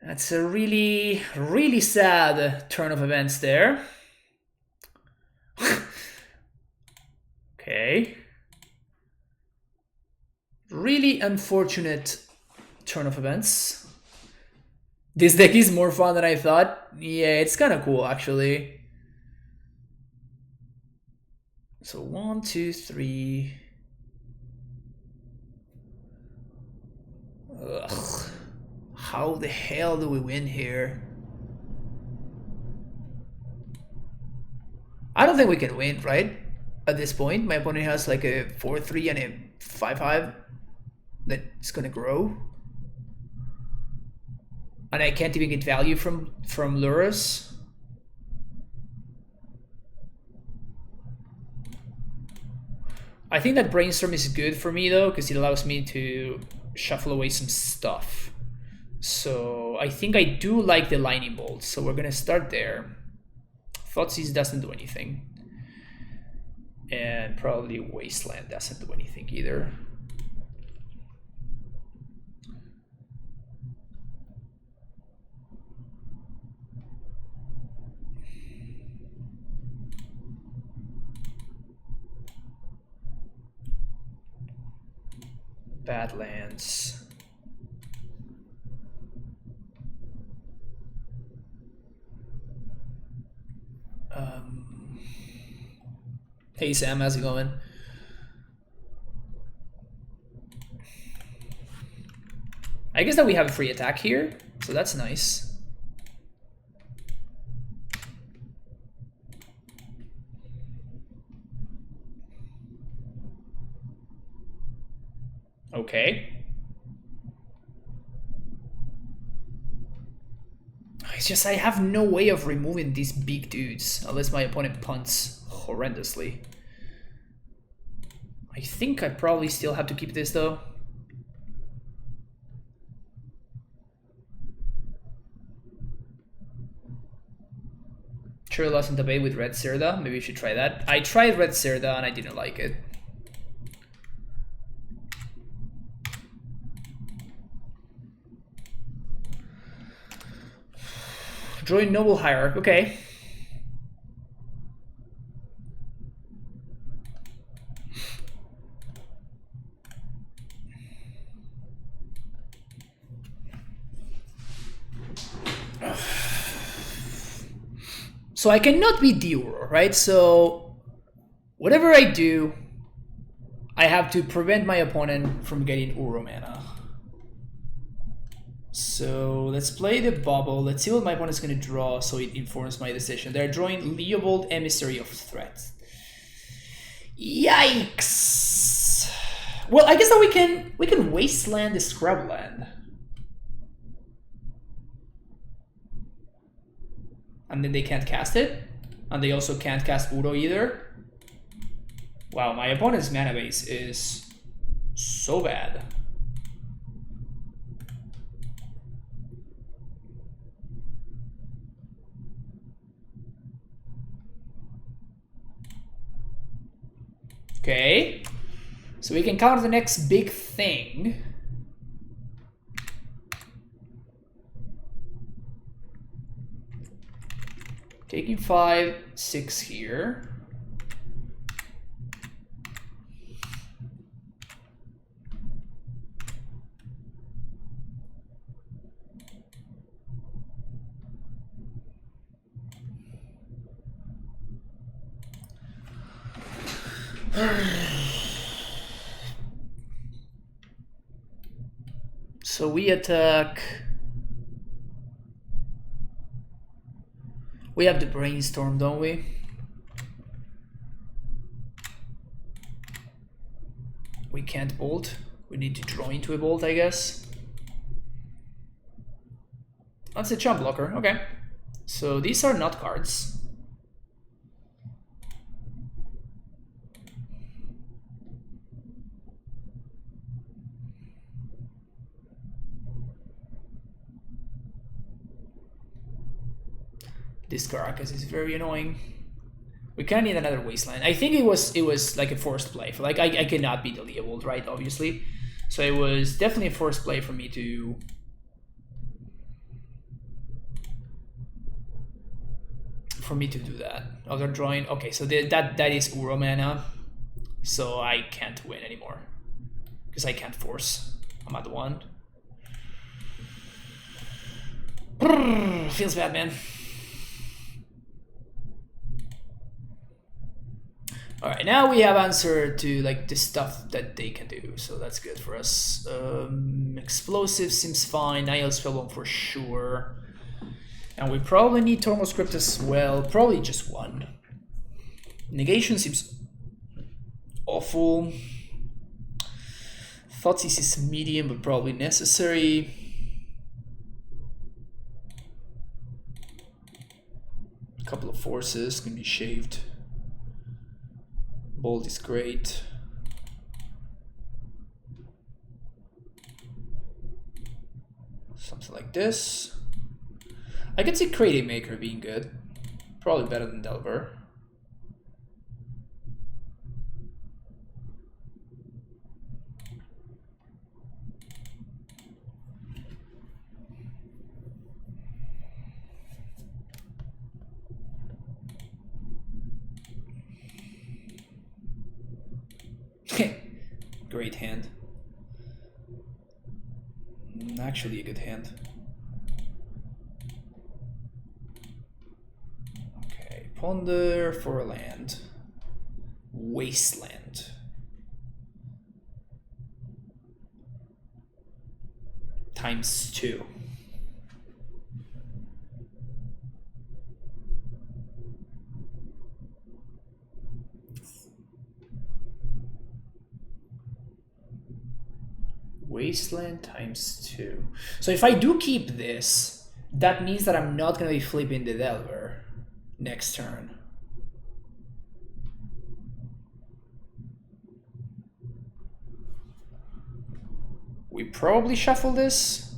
That's a really, really sad turn of events there. Okay. Really unfortunate turn of events. This deck is more fun than I thought. Yeah, it's kind of cool, actually. So 1, 2, 3. Ugh. How the hell do we win here? I don't think we can win, right? At this point, my opponent has like a 4-3 and a 5/5 that's gonna grow. And I can't even get value from Lurrus. I think that Brainstorm is good for me though, because it allows me to shuffle away some stuff. So I think I do like the Lightning Bolt, so we're gonna start there. Thoughtseize doesn't do anything. And probably Wasteland doesn't do anything either. Badlands. Hey Sam, how's it going? I guess that we have a free attack here, so that's nice. Okay. It's just I have no way of removing these big dudes unless my opponent punts horrendously. I think I probably still have to keep this though. Sure, lost in debate with Red Serda. Maybe you should try that. I tried Red Serda and I didn't like it. Join Noble Hierarch, okay. So I cannot beat the Uro, right? So whatever I do, I have to prevent my opponent from getting Uro mana. So let's play the bubble. Let's see what my opponent's going to draw so it informs my decision. They're drawing Leobold, Emissary of Threat. Yikes! Well, I guess that we can Wasteland the Scrubland. And then they can't cast it. And they also can't cast Uro either. Wow, my opponent's mana base is so bad. Okay, so we can counter the next big thing. Taking 5, 6 here. So we attack. We have the Brainstorm, don't we? We can't bolt. We need to draw into a bolt, I guess. That's a chump blocker, okay. So these are not cards. This Caracas is very annoying. We kind of need another Wasteland. I think it was like a forced play. Like I cannot beat the Leobold, right? Obviously, so it was definitely a forced play for me to. Do that. Oh, they're drawing. Okay, so that is Uro mana, so I can't win anymore because I can't force. I'm at 1. Feels bad, man. All right, now we have answer to like the stuff that they can do, so that's good for us. Explosive seems fine. Nihil Spellbomb for sure, and we probably need Tormod Script as well. Probably just 1. Negation seems awful. Thoughtseize is medium, but probably necessary. A couple of forces can be shaved. Bold is great. Something like this. I could see Creative Maker being good. Probably better than Delver. Great hand. Actually a good hand. Okay, Ponder for a land. Wasteland. ×2. Wasteland ×2. So if I do keep this, that means that I'm not going to be flipping the Delver next turn. We probably shuffle this.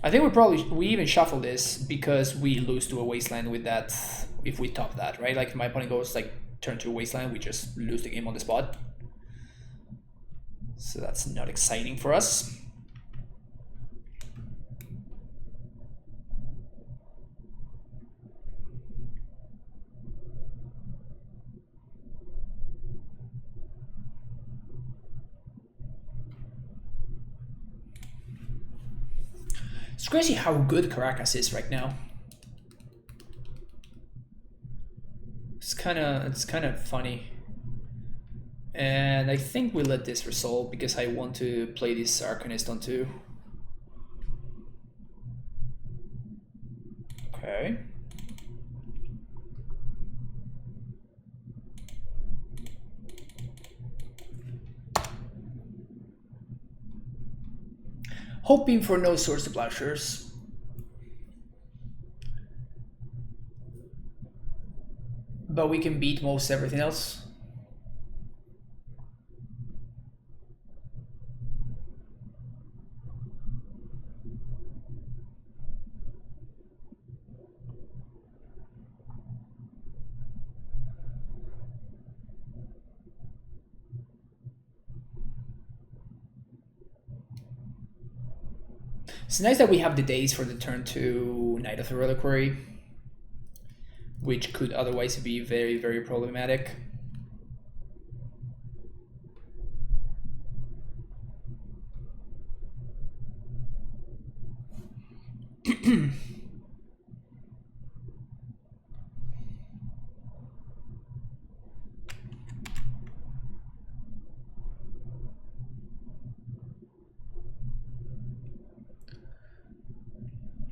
I think we even shuffle this because we lose to a Wasteland with that if we top that, right? Like if my opponent goes like turn 2 Wasteland, we just lose the game on the spot. So that's not exciting for us. It's crazy how good Caracas is right now. It's kind of funny. And I think we let this resolve because I want to play this Arcanist on 2. Okay. Hoping for no Swords to Plowshares. But we can beat most everything else. It's nice that we have the days for the turn 2 Knight of the Reliquary, which could otherwise be very, very problematic.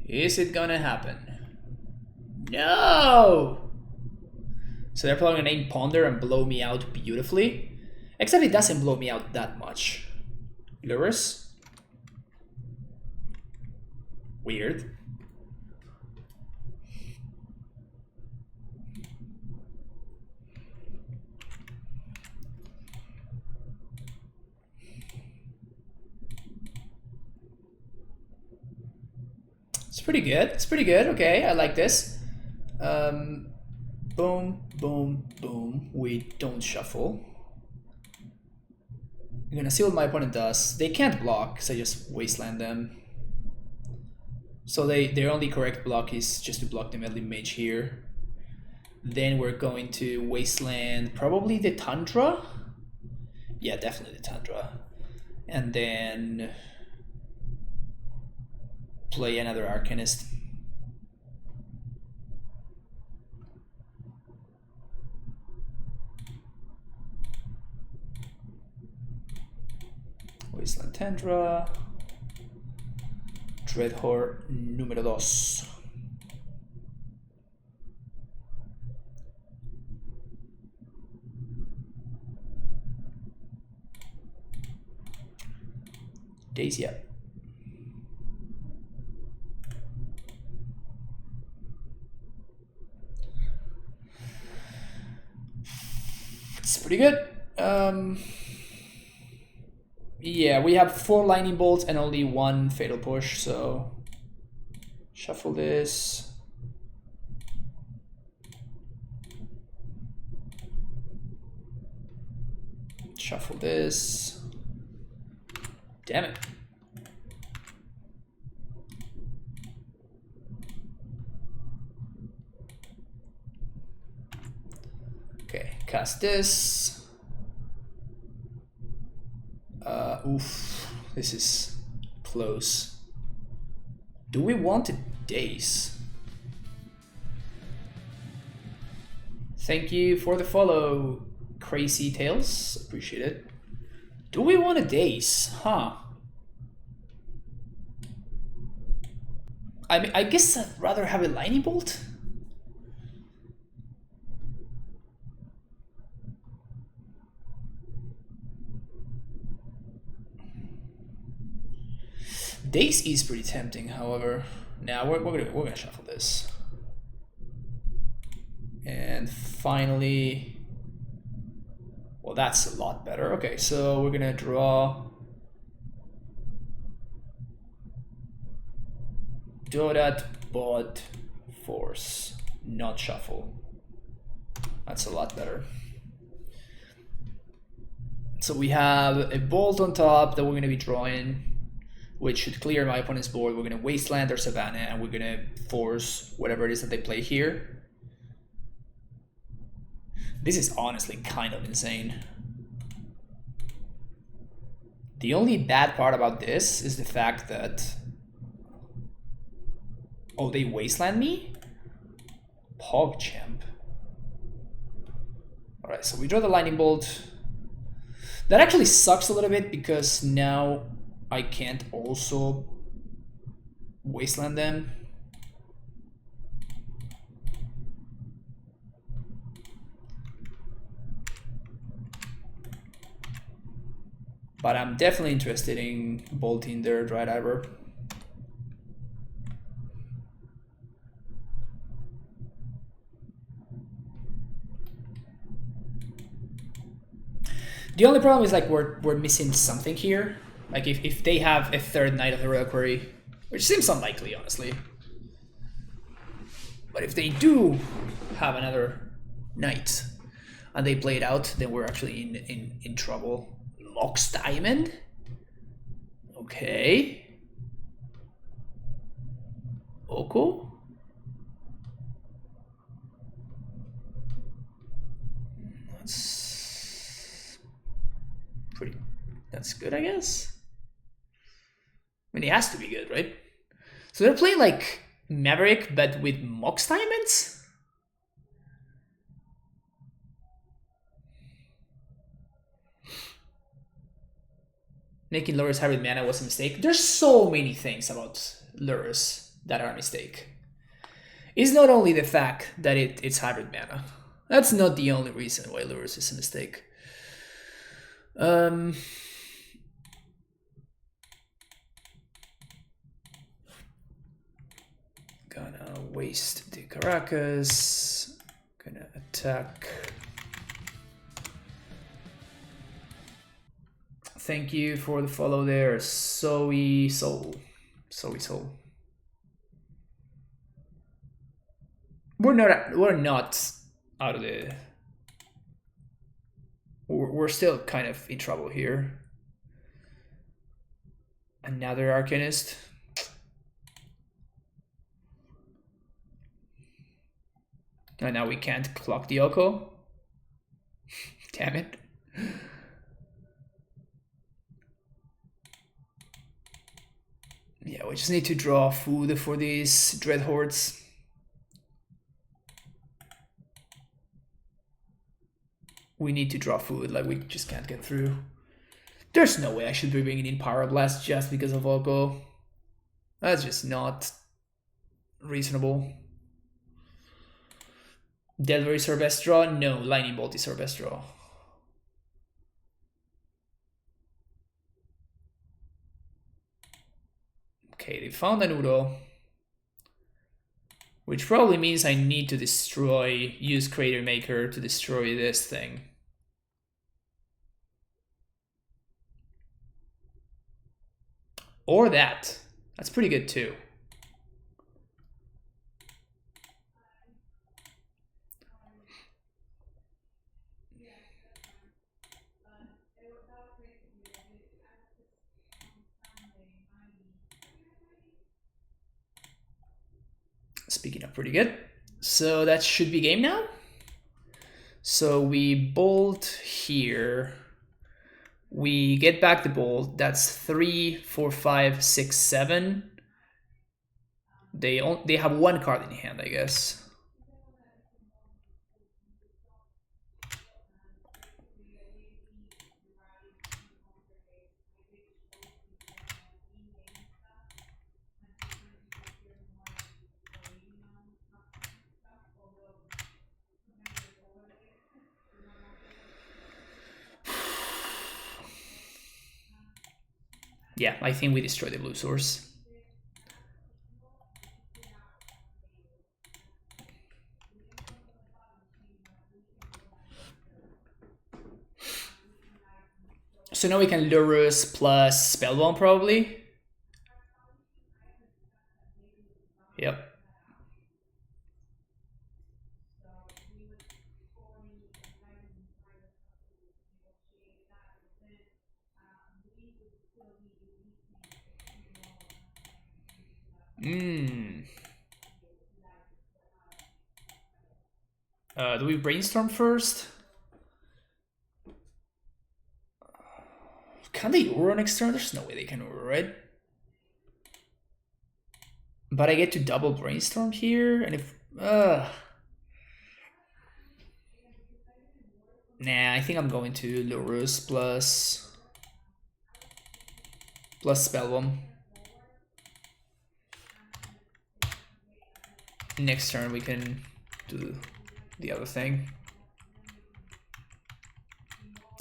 Is it gonna happen? No! So they're probably gonna name Ponder and blow me out beautifully. Except it doesn't blow me out that much. Lurrus? Weird. It's pretty good. It's pretty good. Okay, I like this. Boom, boom, boom. We don't shuffle. I'm gonna see what my opponent does. They can't block, so I just wasteland them. So their only correct block is just to block the Meddling Mage here. Then we're going to wasteland probably the Tundra. Yeah, definitely the Tundra. And then play another Arcanist. Wasteland Tundra. Dreadhorde número 2. Days, yeah. It's pretty good. Yeah, we have 4 lightning bolts and only 1 fatal push, so shuffle this. Shuffle this. Damn it. Okay, cast this. Oof, this is close. Do we want a Daze? Thank you for the follow, Crazy Tales. Appreciate it. Do we want a Daze? Huh. I mean, I guess I'd rather have a Lightning Bolt. Daze is pretty tempting, however. Now we're gonna shuffle this. And finally, well, that's a lot better. Okay, so we're gonna draw Dodot, Bod, Force, not shuffle. That's a lot better. So we have a bolt on top that we're gonna be drawing, which should clear my opponent's board. We're gonna Wasteland or Savannah, and we're gonna force whatever it is that they play here. This is honestly kind of insane. The only bad part about this is the fact that... Oh, they Wasteland me? PogChamp. Alright, so we draw the Lightning Bolt. That actually sucks a little bit because now I can't also Wasteland them. But I'm definitely interested in bolting their Dry Diver. The only problem is like we're missing something here. Like if they have a 3rd Knight of the Reliquary, which seems unlikely, honestly. But if they do have another Knight and they play it out, then we're actually in trouble. Mox Diamond? Okay. Oko? That's good, I guess. I mean, it has to be good, right? So they're playing like Maverick, but with Mox Diamonds? Making Lurrus hybrid mana was a mistake. There's so many things about Lurrus that are a mistake. It's not only the fact that it's hybrid mana. That's not the only reason why Lurrus is a mistake. Gonna waste the Caracas. Gonna attack. Thank you for the follow there, Zoe Soul. We're not out of the. We're still kind of in trouble here. Another Arcanist. And now we can't clock the Oko. Damn it. Yeah, we just need to draw food for these Dread Hordes. We need to draw food, like we just can't get through. There's no way I should be bringing in Pyroblast just because of Oko. That's just not reasonable. Delver is our best draw? No, Lightning Bolt is our best draw. Okay, they found an Udo. Which probably means I need to use Crater Maker to destroy this thing. Or that. That's pretty good too. Speaking of pretty good. So that should be game now. So we bolt here. We get back the bolt. That's 3, 4, 5, 6, 7. They have one card in hand, I guess. Yeah, I think we destroy the blue source. So now we can Lurrus plus Spellbomb probably. Yep. Do we brainstorm first? Can they Uro next turn? There's no way they can Uro, right? But I get to double brainstorm here, and if nah, I think I'm going to Lurrus plus Spellbomb. Next turn we can do the other thing.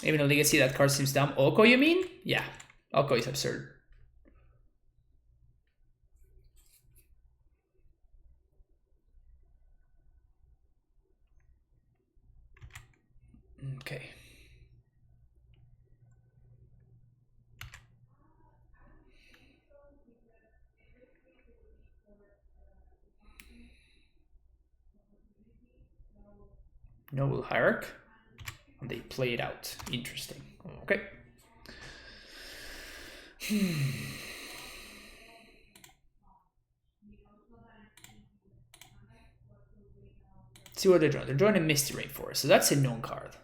Even though Legacy, that card seems dumb. Oko, you mean? Yeah, Oko is absurd. Okay. Noble Hierarch. And they play it out. Interesting. Okay. See what they're drawing. They're drawing a Misty Rainforest, so that's a known card.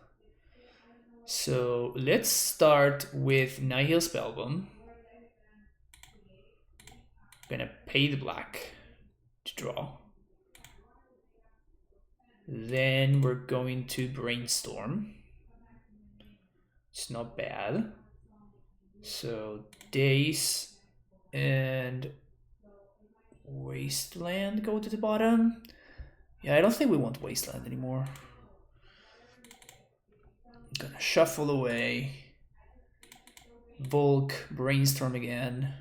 So let's start with Nihil Spellbomb. Gonna pay the black to draw. Then we're going to Brainstorm. It's not bad. So Daze and Wasteland go to the bottom. Yeah, I don't think we want Wasteland anymore. I'm gonna shuffle away. Bulk, Brainstorm again.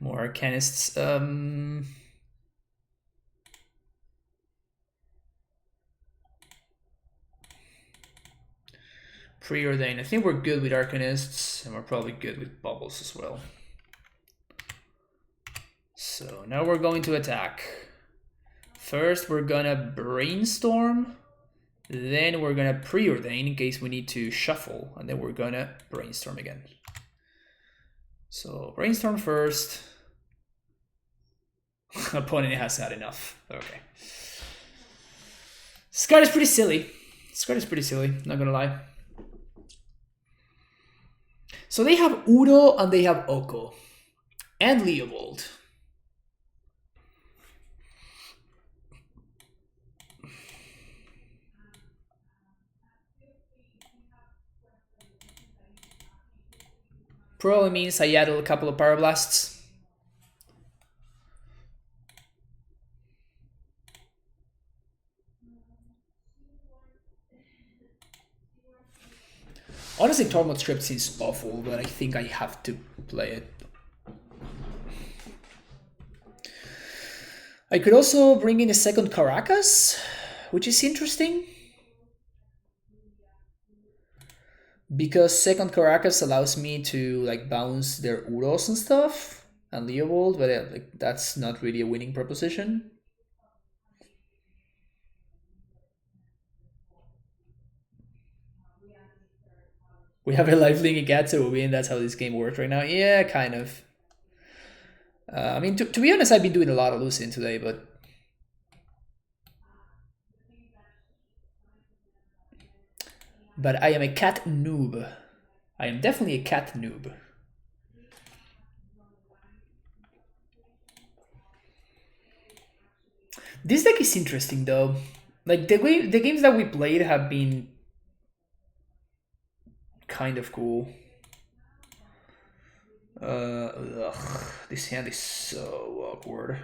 More Arcanists. Preordain. I think we're good with Arcanists, and we're probably good with Bubbles as well. So now we're going to attack. First, we're gonna Brainstorm. Then we're gonna Preordain in case we need to shuffle, and then we're gonna Brainstorm again. So Brainstorm first. Opponent has had enough. Okay. This card is pretty silly. Not gonna lie. So they have Udo and they have Oko. And Leovold. Probably means I added a couple of Parablasts. Honestly, Tormod Script seems awful, but I think I have to play it. I could also bring in a second Caracas, which is interesting. Because second Caracas allows me to like bounce their Uros and stuff and Leovold, but like, that's not really a winning proposition. We have a lifelink in cat, so we win. That's how this game works right now. Yeah, kind of. I mean, to be honest, I've been doing a lot of losing today, but I am a cat noob. I am definitely a cat noob. This deck is interesting though. Like the games that we played have been kind of cool. This hand is so awkward.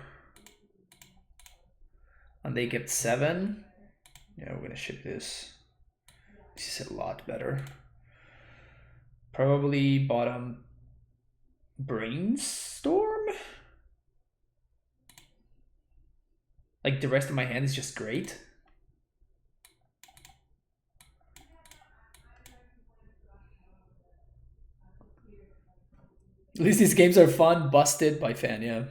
And they get 7. Yeah, we're gonna ship this. This is a lot better. Probably bottom Brainstorm. Like the rest of my hand is just great. At least these games are fun. Busted by fan, yeah.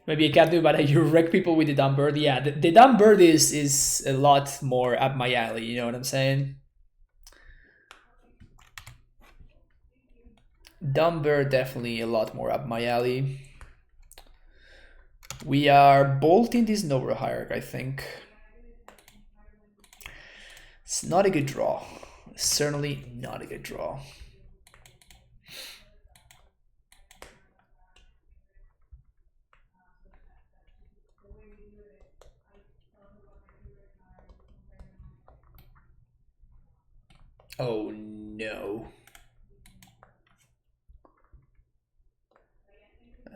Maybe I can't do, but you wreck people with the dumb bird. Yeah, the dumb bird is a lot more up my alley. You know what I'm saying? Dumb bird definitely a lot more up my alley. We are bolting this Nova Hierarch, I think. It's not a good draw. Certainly not a good draw. Oh no.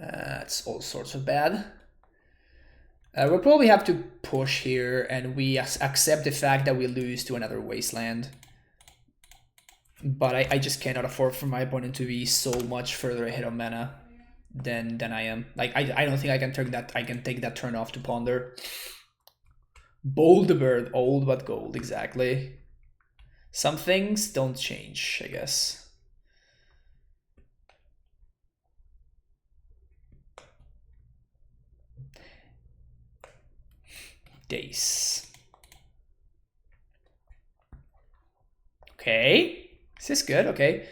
That's all sorts of bad. We'll probably have to push here, and we accept the fact that we lose to another Wasteland. But I just cannot afford for my opponent to be so much further ahead on mana than I am. Like I don't think I can take that turn off to ponder. Bold bird, old but gold, exactly. Some things don't change, I guess. Dace. Okay. Is this good? Okay.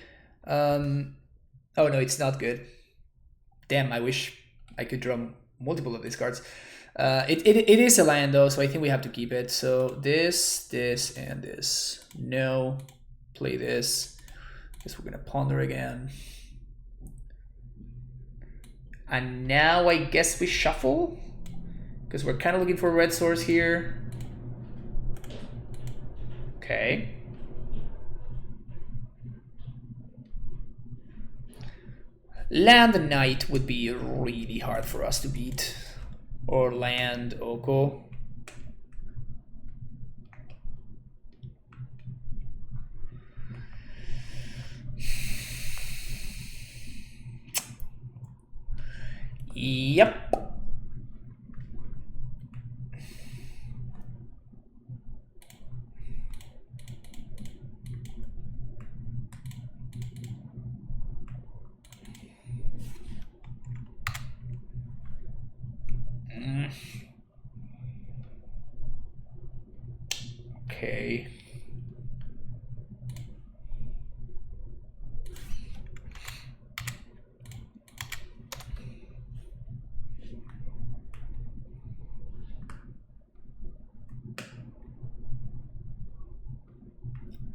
Oh no, it's not good. Damn, I wish I could draw multiple of these cards. It is a land though, so I think we have to keep it. So this, and this. No. Play this. Guess we're gonna ponder again. And now I guess we shuffle? Because we're kind of looking for a red source here. Okay. Land Knight would be really hard for us to beat. Or land Oko. Yep. Okay.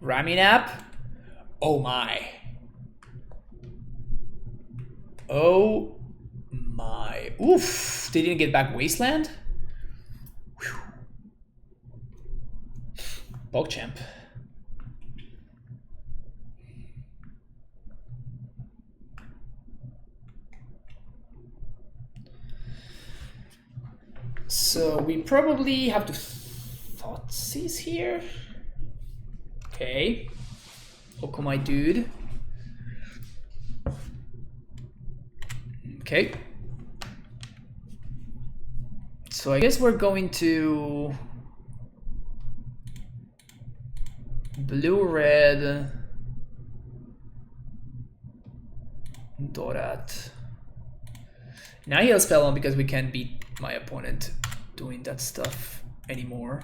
Raminap? Oh my. Oh my. Oof. They didn't get back Wasteland? Whew. PogChamp. So we probably have to Thoughtseize here. Okay. Oko, my dude. Okay. So I guess we're going to blue, red, Dorat. Now he'll spell on because we can't beat my opponent doing that stuff anymore.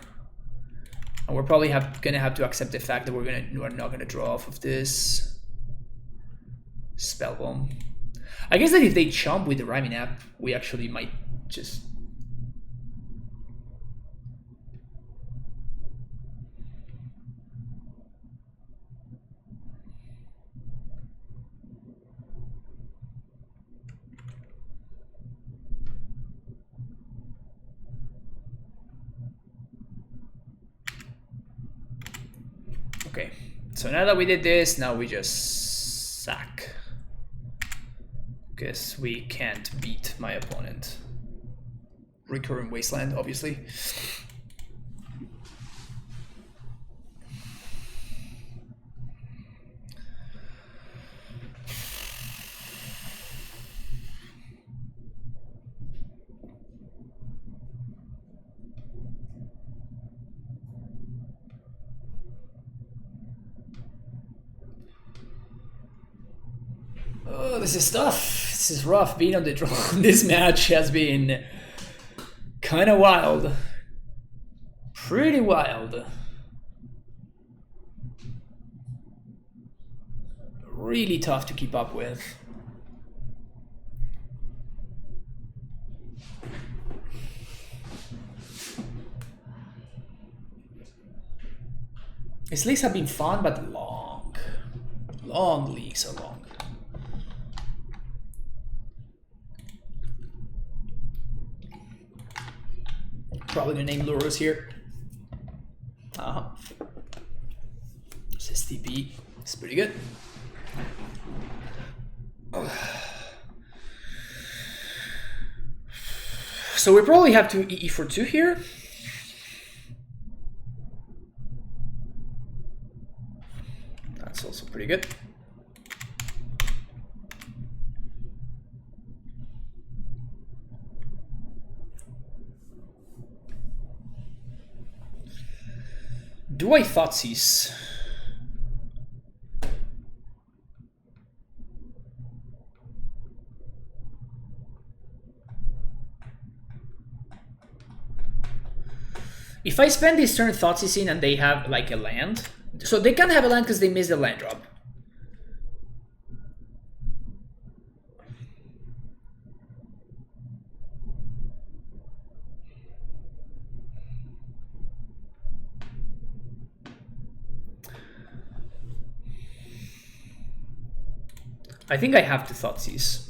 And we're probably gonna have to accept the fact that we're not gonna draw off of this spell bomb. I guess that if they chomp with the rhyming app, we actually might just okay. So now that we did this, now we just sack. Because we can't beat my opponent. Recurring Wasteland, obviously. Oh, this is tough. This is rough. Being on the draw this match has been kind of wild. Pretty wild. Really tough to keep up with. These leagues have been fun, but long. Long leagues are long. Probably gonna name Lurrus here. This STP is pretty good. So we probably have to E for 2 here. That's also pretty good. Do I Thoughtseize? If I spend this turn Thoughtseizing and they have like a land, so they can't have a land because they missed the land drop. I think I have to Thoughtseize.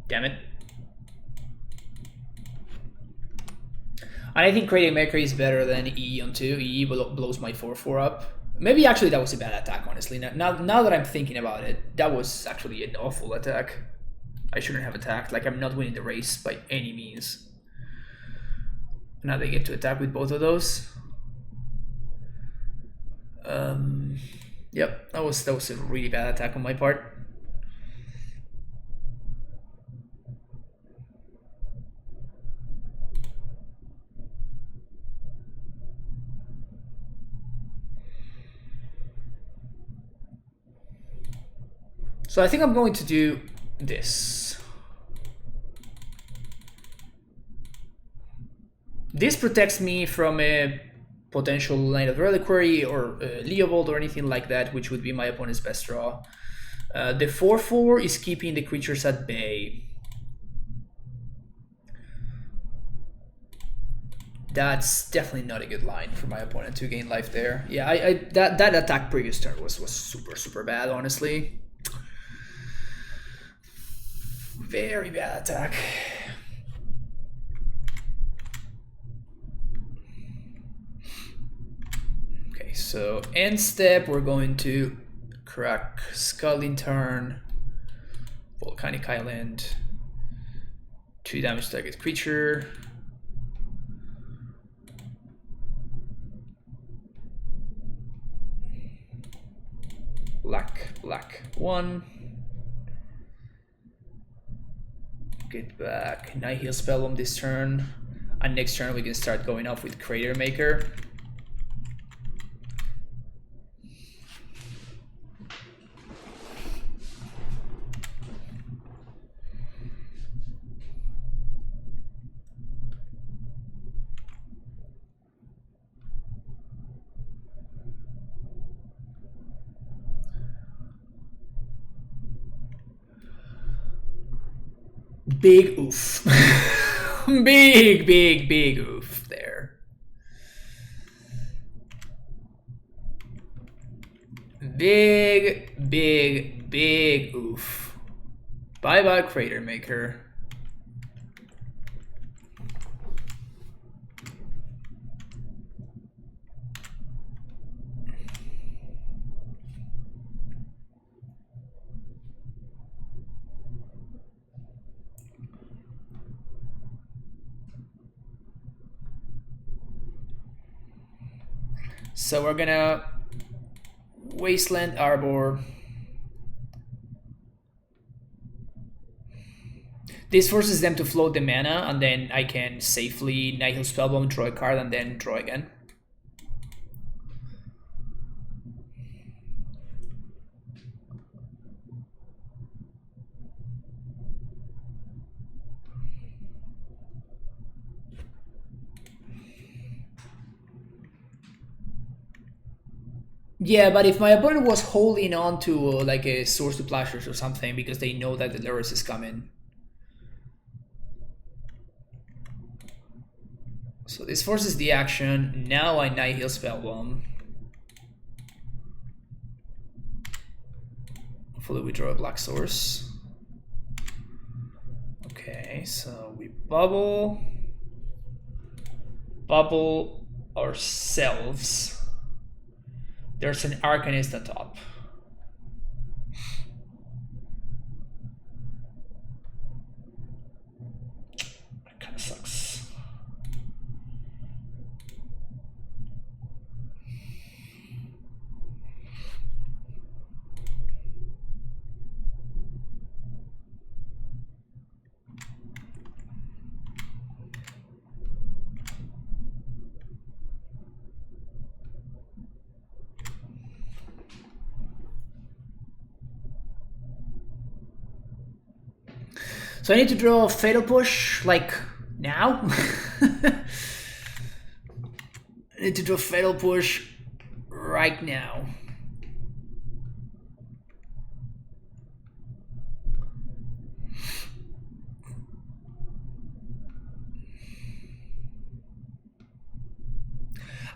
Damn it. And I think Reanimator is better than EE on 2. EE blows my 4/4 up. Maybe actually that was a bad attack, honestly. Now that I'm thinking about it, that was actually an awful attack. I shouldn't have attacked. Like, I'm not winning the race by any means. Now they get to attack with both of those. Yep, that was a really bad attack on my part. So I think I'm going to do this. This protects me from a potential Knight of Reliquary or Leovold or anything like that, which would be my opponent's best draw. The 4/4 is keeping the creatures at bay. That's definitely not a good line for my opponent to gain life there. Yeah, that attack previous turn was super bad, honestly. Very bad attack. Okay, so end step, we're going to crack Scalding Tarn, Volcanic Island, 2 damage to target creature. Black 1. get back Nihil Spellbomb this turn, and next turn we can start going off with Crater Maker. Big oof. big oof there. Big oof. Bye bye Crater Maker. So we're gonna Wasteland Arbor. This forces them to float the mana, and then I can safely Nihil Spellbomb, draw a card, and then draw again. Yeah, but if my opponent was holding on to like a Source to Plashers or something because they know that the Lurrus is coming. So this forces the action. Now I Nihil Spellbomb. Hopefully we draw a black source. Okay, so we bubble ourselves. There's an Arcanist on top. That kind of sucks. So I need to draw a Fatal Push, like, now? I need to draw Fatal Push right now.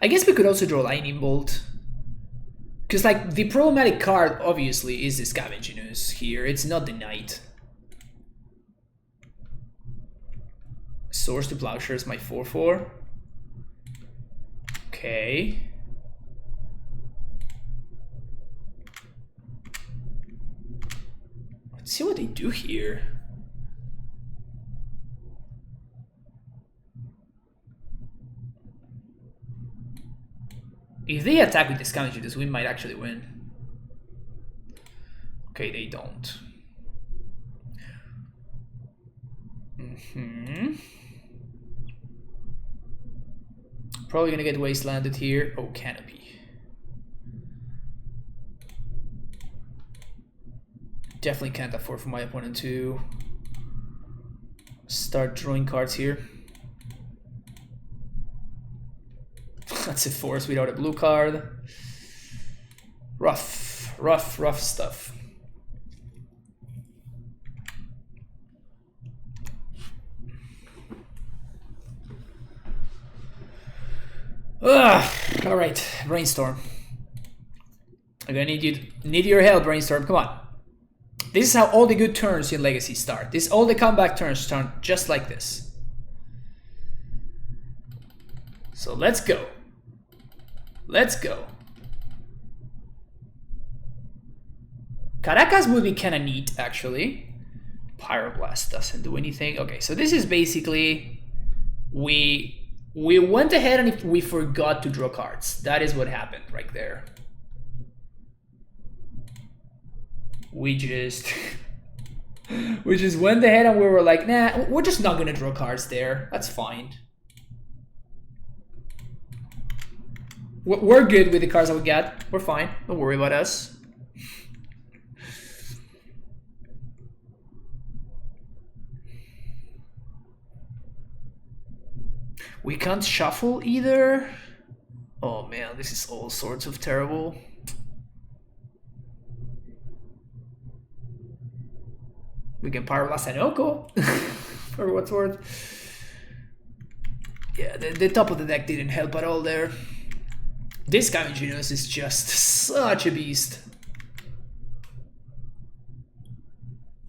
I guess we could also draw Lightning Bolt. Because, like, the problematic card, obviously, is the Scavenging Ooze here. It's not the Knight. Source to Plowshare is my 4/4. Okay. Let's see what they do here. If they attack with the Scavenging Ooze, we might actually win. Okay, they don't. Probably gonna get wastelanded here. Oh, Canopy. Definitely can't afford for my opponent to start drawing cards here. That's a force without a blue card. Rough stuff. All right, Brainstorm. I'm gonna need your help, Brainstorm. Come on. This is how all the good turns in Legacy start. All the comeback turns start just like this. So let's go. Let's go. Caracas would be kind of neat, actually. Pyroblast doesn't do anything. Okay, so this is basically we went ahead and we forgot to draw cards. That is what happened right there. We just We just went ahead and we were like, nah, we're just not gonna draw cards there. That's fine. We're good with the cards that we got. We're fine. Don't worry about us. We can't shuffle either. Oh man, this is all sorts of terrible. We can Pyroblast Anoko for what's worth. Yeah, the top of the deck didn't help at all there. This guy Genius is just such a beast.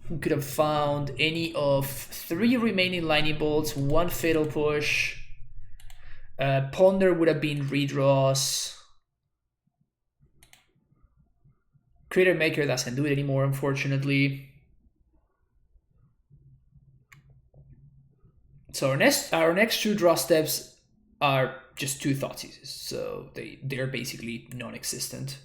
We could have found any of 3 remaining lightning bolts, 1 fatal push. Ponder would have been redraws. Creator Maker doesn't do it anymore, unfortunately. So our next 2 draw steps are just 2 Thoughtseize, so they're basically non-existent.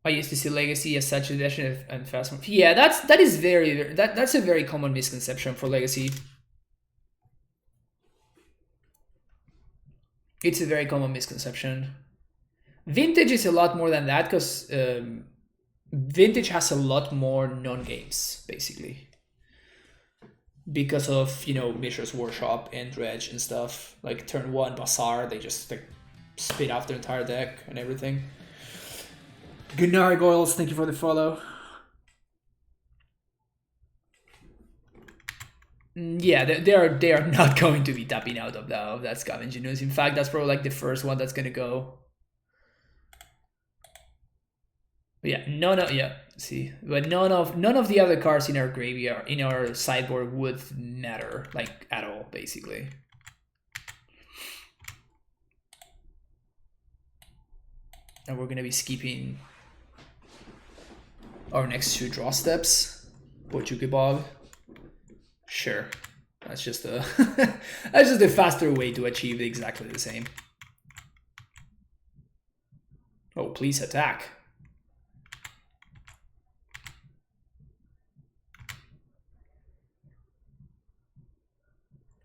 I used to see Legacy as such a edition and fast move. Yeah, that's a very common misconception for Legacy. It's a very common misconception. Vintage is a lot more than that because Vintage has a lot more non-games, basically. Because of, Mishra's Workshop and Dredge and stuff. Like turn 1 Bazaar, they just spit out their entire deck and everything. Good Nargoyles, thank you for the follow. Yeah, they are not going to be tapping out of that Scavenging News. In fact, that's probably like the first one that's gonna go. Yeah, see, but none of the other cards in our graveyard, in our sideboard, would matter like at all, basically. And we're gonna be skipping our next 2 draw steps. Bojuki Bog. Sure, that's just a that's just a faster way to achieve exactly the same. Oh, please attack.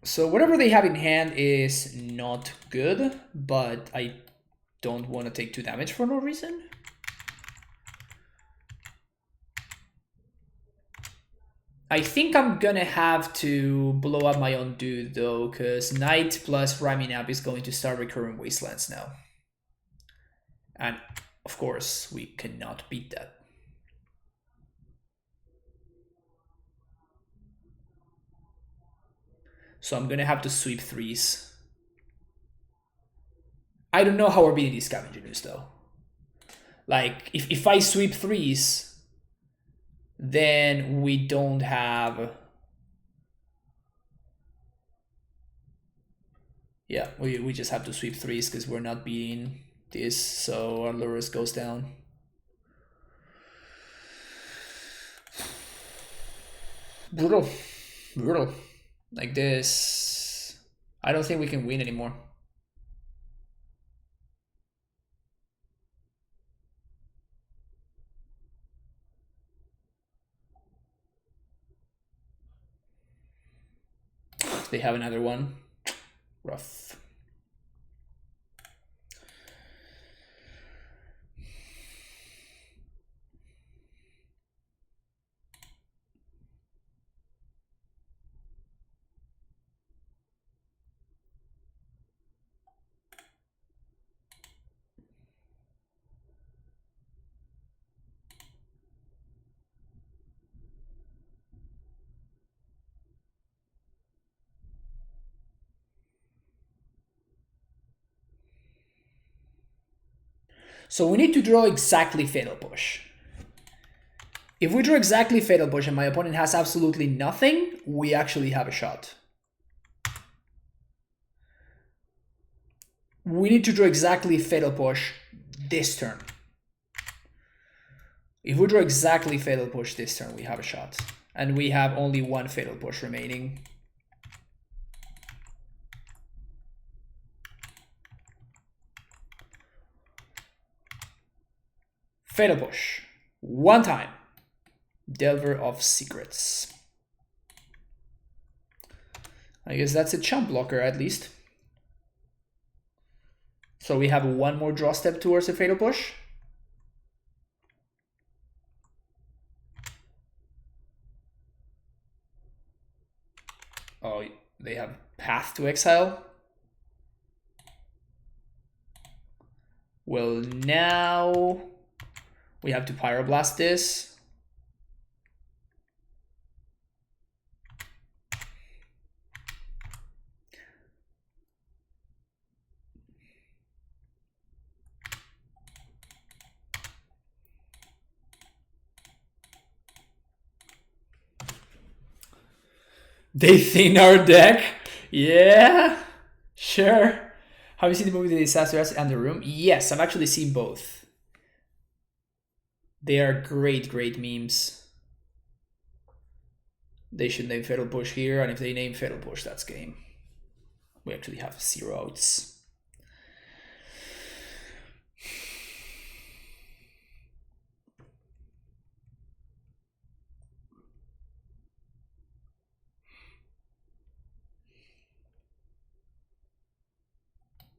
So whatever they have in hand is not good, but I don't want to take 2 damage for no reason. I think I'm gonna have to blow up my own dude though, because Knight plus Ramming Up is going to start recurring Wastelands now. And of course, we cannot beat that. So I'm gonna have to sweep 3s. I don't know how we're beating these Scavenger News though. Like, if I sweep 3s, then we don't have... Yeah, we just have to sweep 3s because we're not beating this, so our Lurrus goes down. Brutal. Like this, I don't think we can win anymore. They have another one. Rough. So we need to draw exactly Fatal Push. If we draw exactly Fatal Push and my opponent has absolutely nothing, we actually have a shot. We need to draw exactly Fatal Push this turn. If we draw exactly Fatal Push this turn, we have a shot. And we have only 1 Fatal Push remaining. Fatal Push. One time. Delver of Secrets. I guess that's a chump blocker at least. So we have one more draw step towards a Fatal Push. Oh, they have Path to Exile. Well, now we have to Pyroblast this. They thin our deck? Yeah, sure. Have you seen the movie The Disaster Artist and The Room? Yes, I've actually seen both. They are great, great memes. They should name Fatal Push here, and if they name Fatal Push, that's game. We actually have 0 outs.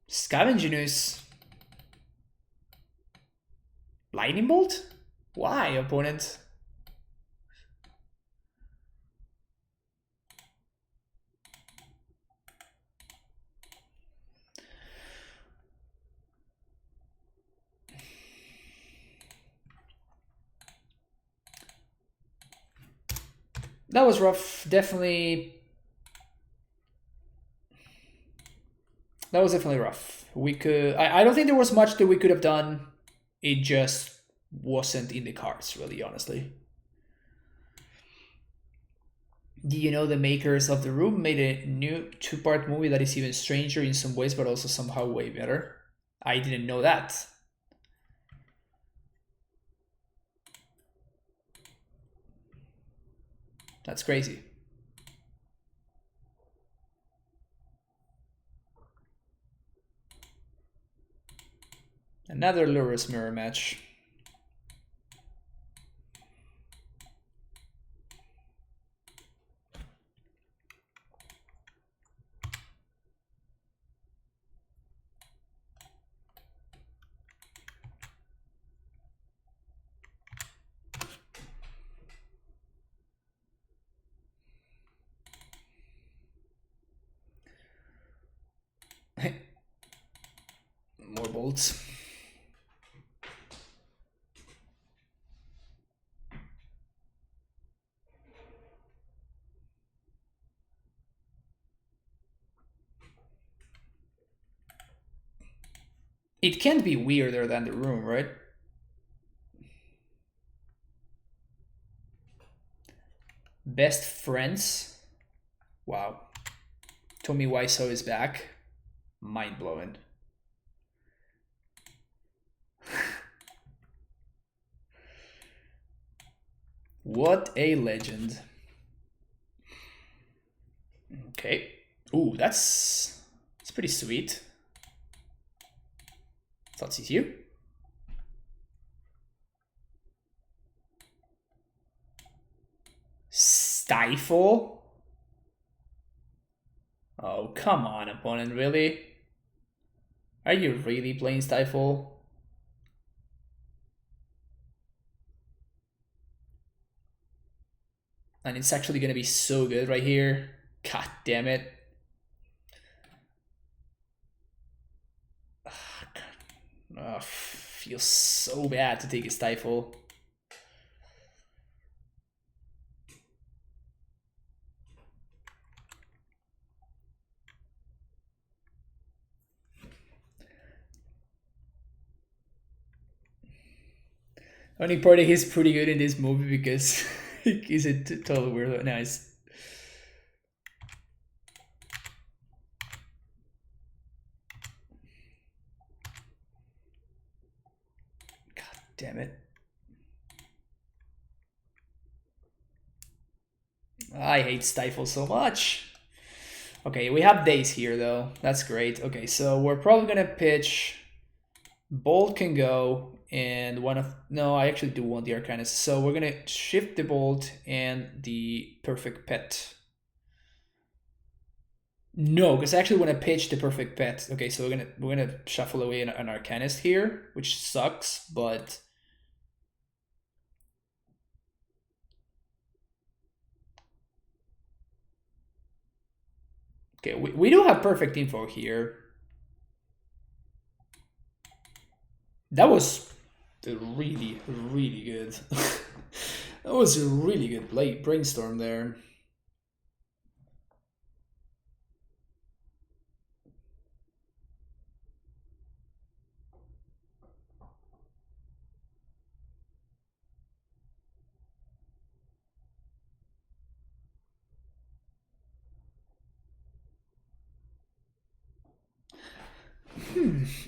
Scavenginus. Lightning Bolt? Why, opponent? That was rough, definitely. That was definitely rough. We could. I don't think there was much that we could have done. It just wasn't in the cards, really, honestly. Do you know the makers of The Room made a new 2-part movie that is even stranger in some ways, but also somehow way better? I didn't know that. That's crazy. Another Lurrus mirror match. More bolts. It can't be weirder than The Room, right? Best friends. Wow. Tommy Wiseau is back. Mind blowing. What a legend. Okay. Ooh, that's pretty sweet. Thoughts is you. Stifle? Oh, come on, opponent, really? Are you really playing Stifle? And it's actually gonna be so good right here. God damn it. Feels so bad to take a Stifle. Only part of he's pretty good in this movie because he's a total weirdo. Nice. God damn it. I hate Stifle so much. Okay, we have Days here though. That's great. Okay, so we're probably gonna pitch Bolt can go, and one of... No, I actually do want the Arcanist. So we're going to shift the Bolt and the Perfect Pet. No, because I actually want to pitch the Perfect Pet. Okay, so we're gonna shuffle away an Arcanist here, which sucks, but... Okay, we do have perfect info here. That was really, really good. That was a really good brainstorm there.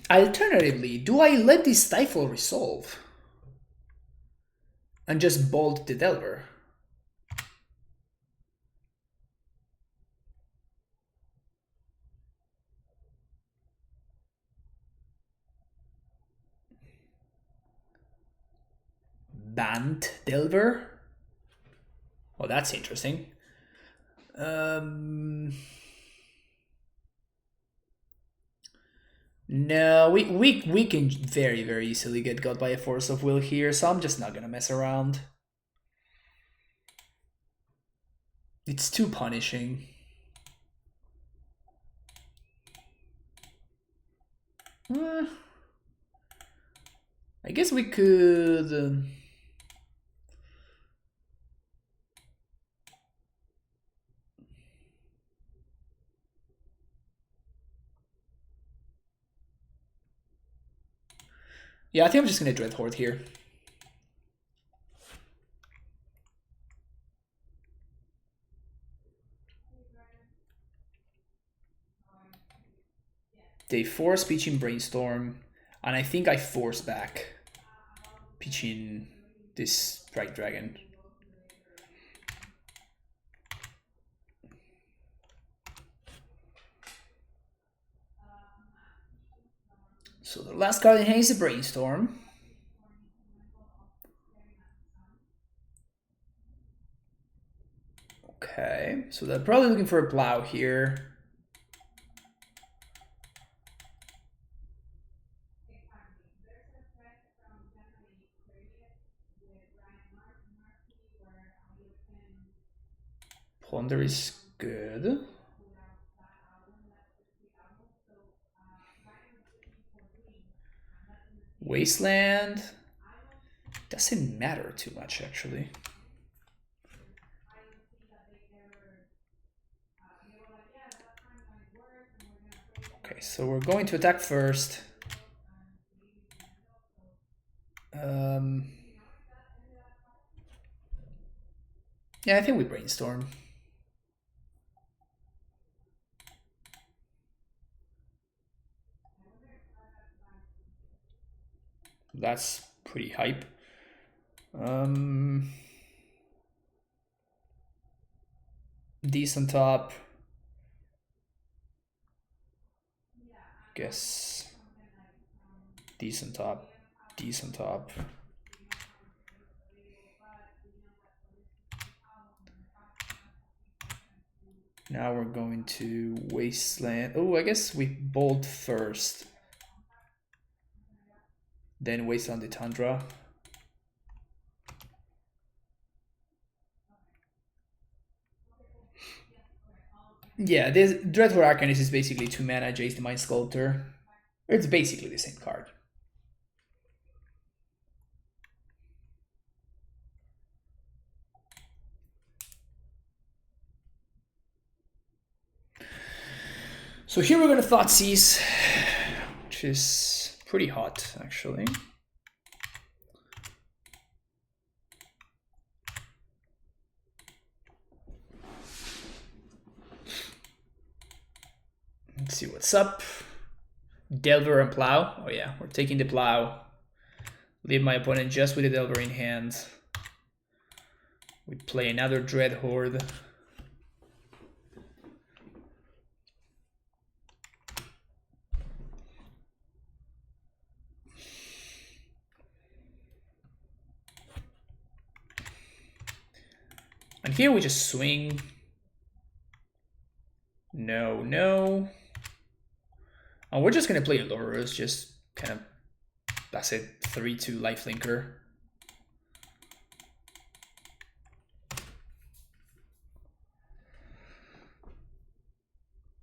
Alternatively, do I let this Stifle resolve? And just bolt the Delver? Bant Delver? Oh, that's interesting. No, we can very, very easily get got by a Force of Will here, so I'm just not gonna mess around. It's too punishing. I guess we could... Yeah, I think I'm just gonna Dread Horde here. They force pitching Brainstorm, and I think I force back pitching this Bright Dragon. So the last card in hand is a Brainstorm. Okay, so they're probably looking for a Plow here. Ponder is good. Wasteland doesn't matter too much, actually. Okay, so we're going to attack first. Yeah, I think we Brainstorm. That's pretty hype. Decent top. Guess decent top, decent top. Now we're going to Wasteland. Oh, I guess we Bolt first. Then Wasteland the Tundra. Yeah, this Dreadful Arcanist is basically 2 mana Jace the Mind Sculptor. It's basically the same card. So here we're gonna Thoughtseize, which is pretty hot, actually. Let's see what's up. Delver and Plow. Oh yeah, we're taking the Plow. Leave my opponent just with the Delver in hand. We play another Dread Horde. And here we just swing. No, no. And we're just gonna play a Lurrus, just kind of, that's it, 3-2 lifelinker.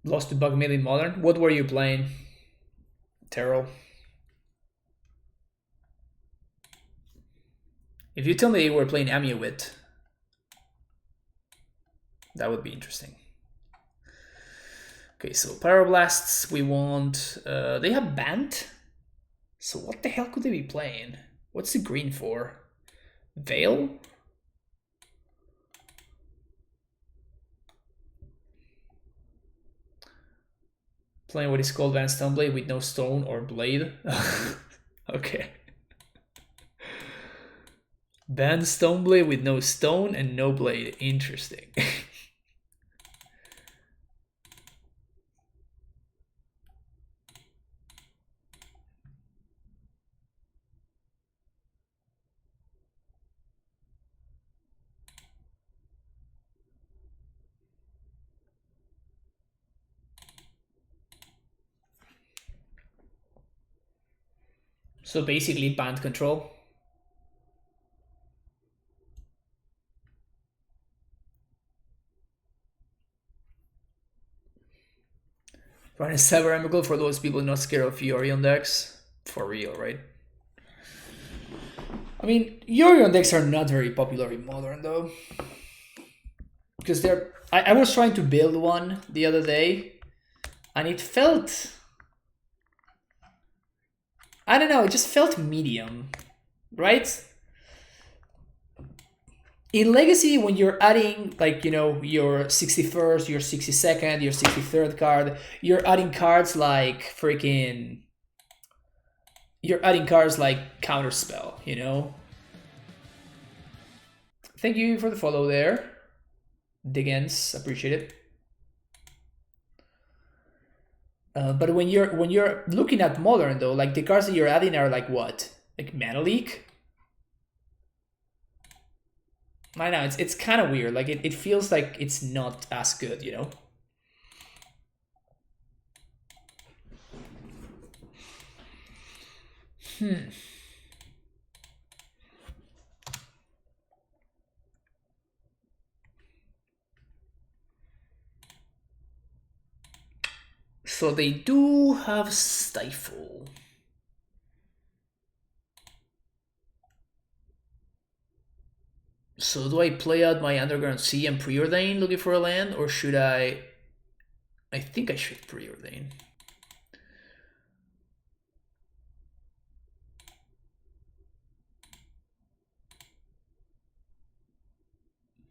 Lost to Bug Mill in Modern. What were you playing, Terrell? If you tell me you were playing Amulet, that would be interesting. Okay, so Pyroblasts, we want... they have Bant? So what the hell could they be playing? What's the green for? Veil? Playing what is called Van Stoneblade with no stone or blade. Okay. Van Stoneblade with no stone and no blade. Interesting. So basically Bant control. Run a Sever Emrakul for those people not scared of Yori on decks. For real, right? I mean, Yori on decks are not very popular in Modern though. Because they're... I was trying to build one the other day, and it felt... I don't know, it just felt medium, right? In Legacy, when you're adding, like, you know, your 61st, your 62nd, your 63rd card, you're adding cards like freaking... You're adding cards like Counterspell, you know? Thank you for the follow there. Diggins, appreciate it. But when you're looking at Modern though, like the cards that you're adding are like what? Like Mana Leak? I know, it's kind of weird. Like it feels like it's not as good, you know? So they do have Stifle. So do I play out my Underground Sea and Preordain looking for a land, or should I... I think I should Preordain.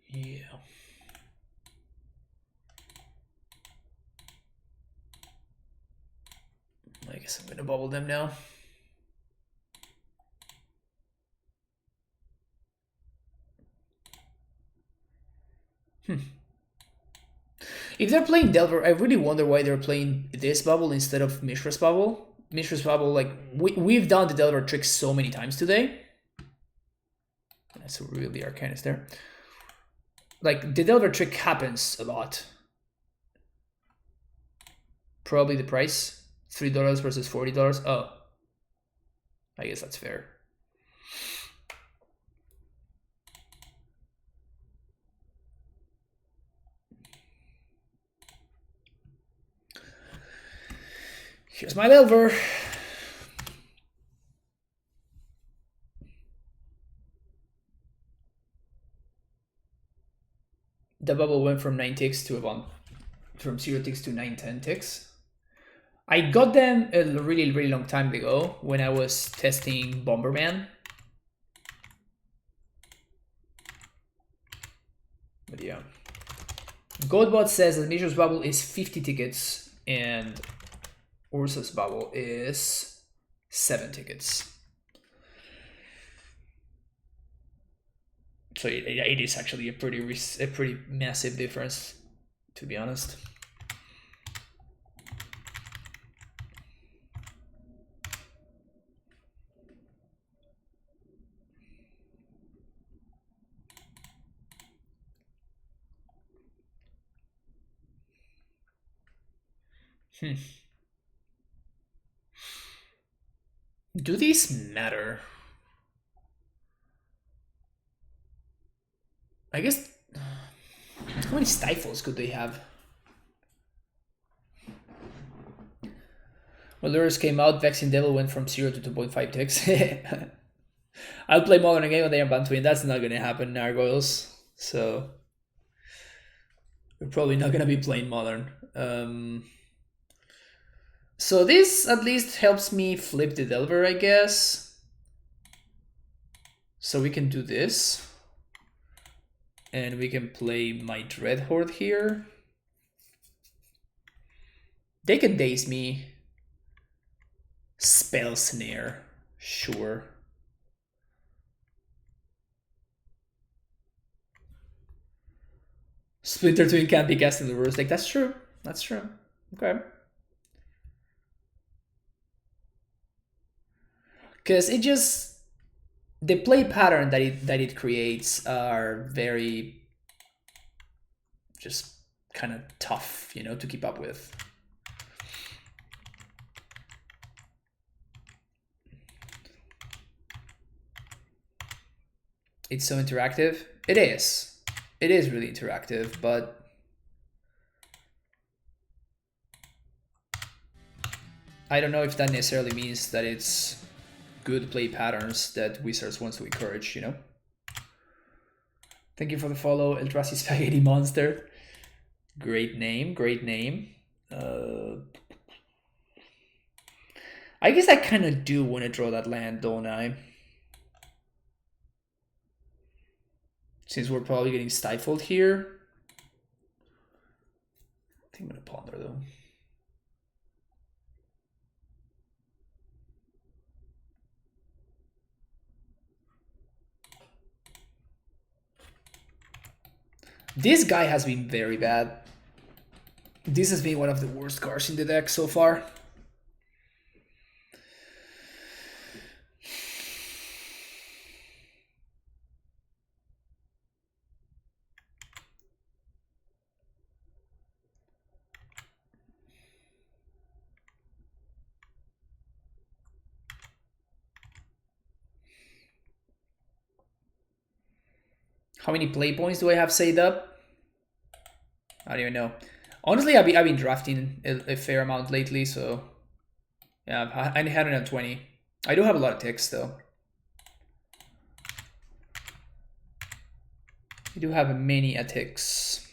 Yeah. I guess I'm gonna bubble them now. If they're playing Delver, I really wonder why they're playing this bubble instead of Mishra's bubble. Mishra's bubble, like, we've done the Delver trick so many times today. That's really Arcanist there. Like, the Delver trick happens a lot. Probably the price. $3 versus $40. Oh. I guess that's fair. Here's my Delver. The bubble went from 9 ticks to from 0 ticks to 9-10 ticks. I got them a really, really long time ago when I was testing Bomberman. But yeah. Godbot says that Mishra's bubble is 50 tickets and Ursa's bubble is 7 tickets. So it is actually a pretty massive difference, to be honest. Do these matter? I guess. How many stifles could they have? When Lurrus came out, Vexing Devil went from 0 to 2.5 ticks. I'll play Modern again when they are Bant Twin. That's not gonna happen, Nargoyles. So we're probably not gonna be playing Modern. So this at least helps me flip the Delver, I guess. So we can do this. And we can play my Dreadhorde here. They can daze me. Spell Snare. Sure. Splinter Twin can't be cast in the Lurrus. Like, that's true. That's true. Okay. Because it just... the play pattern that it creates are very just kind of tough, you know, to keep up with. It's so interactive. It is. It is really interactive, but I don't know if that necessarily means that it's good play patterns that Wizards wants to encourage, you know? Thank you for the follow, Eldrazi Spaghetti Monster. Great name, great name. I guess I kind of do want to draw that land, don't I? Since we're probably getting stifled here. I think I'm going to ponder, though. This guy has been very bad. This has been one of the worst cards in the deck so far. How many play points do I have saved up? I don't even know. Honestly, I've been drafting a fair amount lately, so yeah, I had 120. I do have a lot of ticks though. I do have many ticks.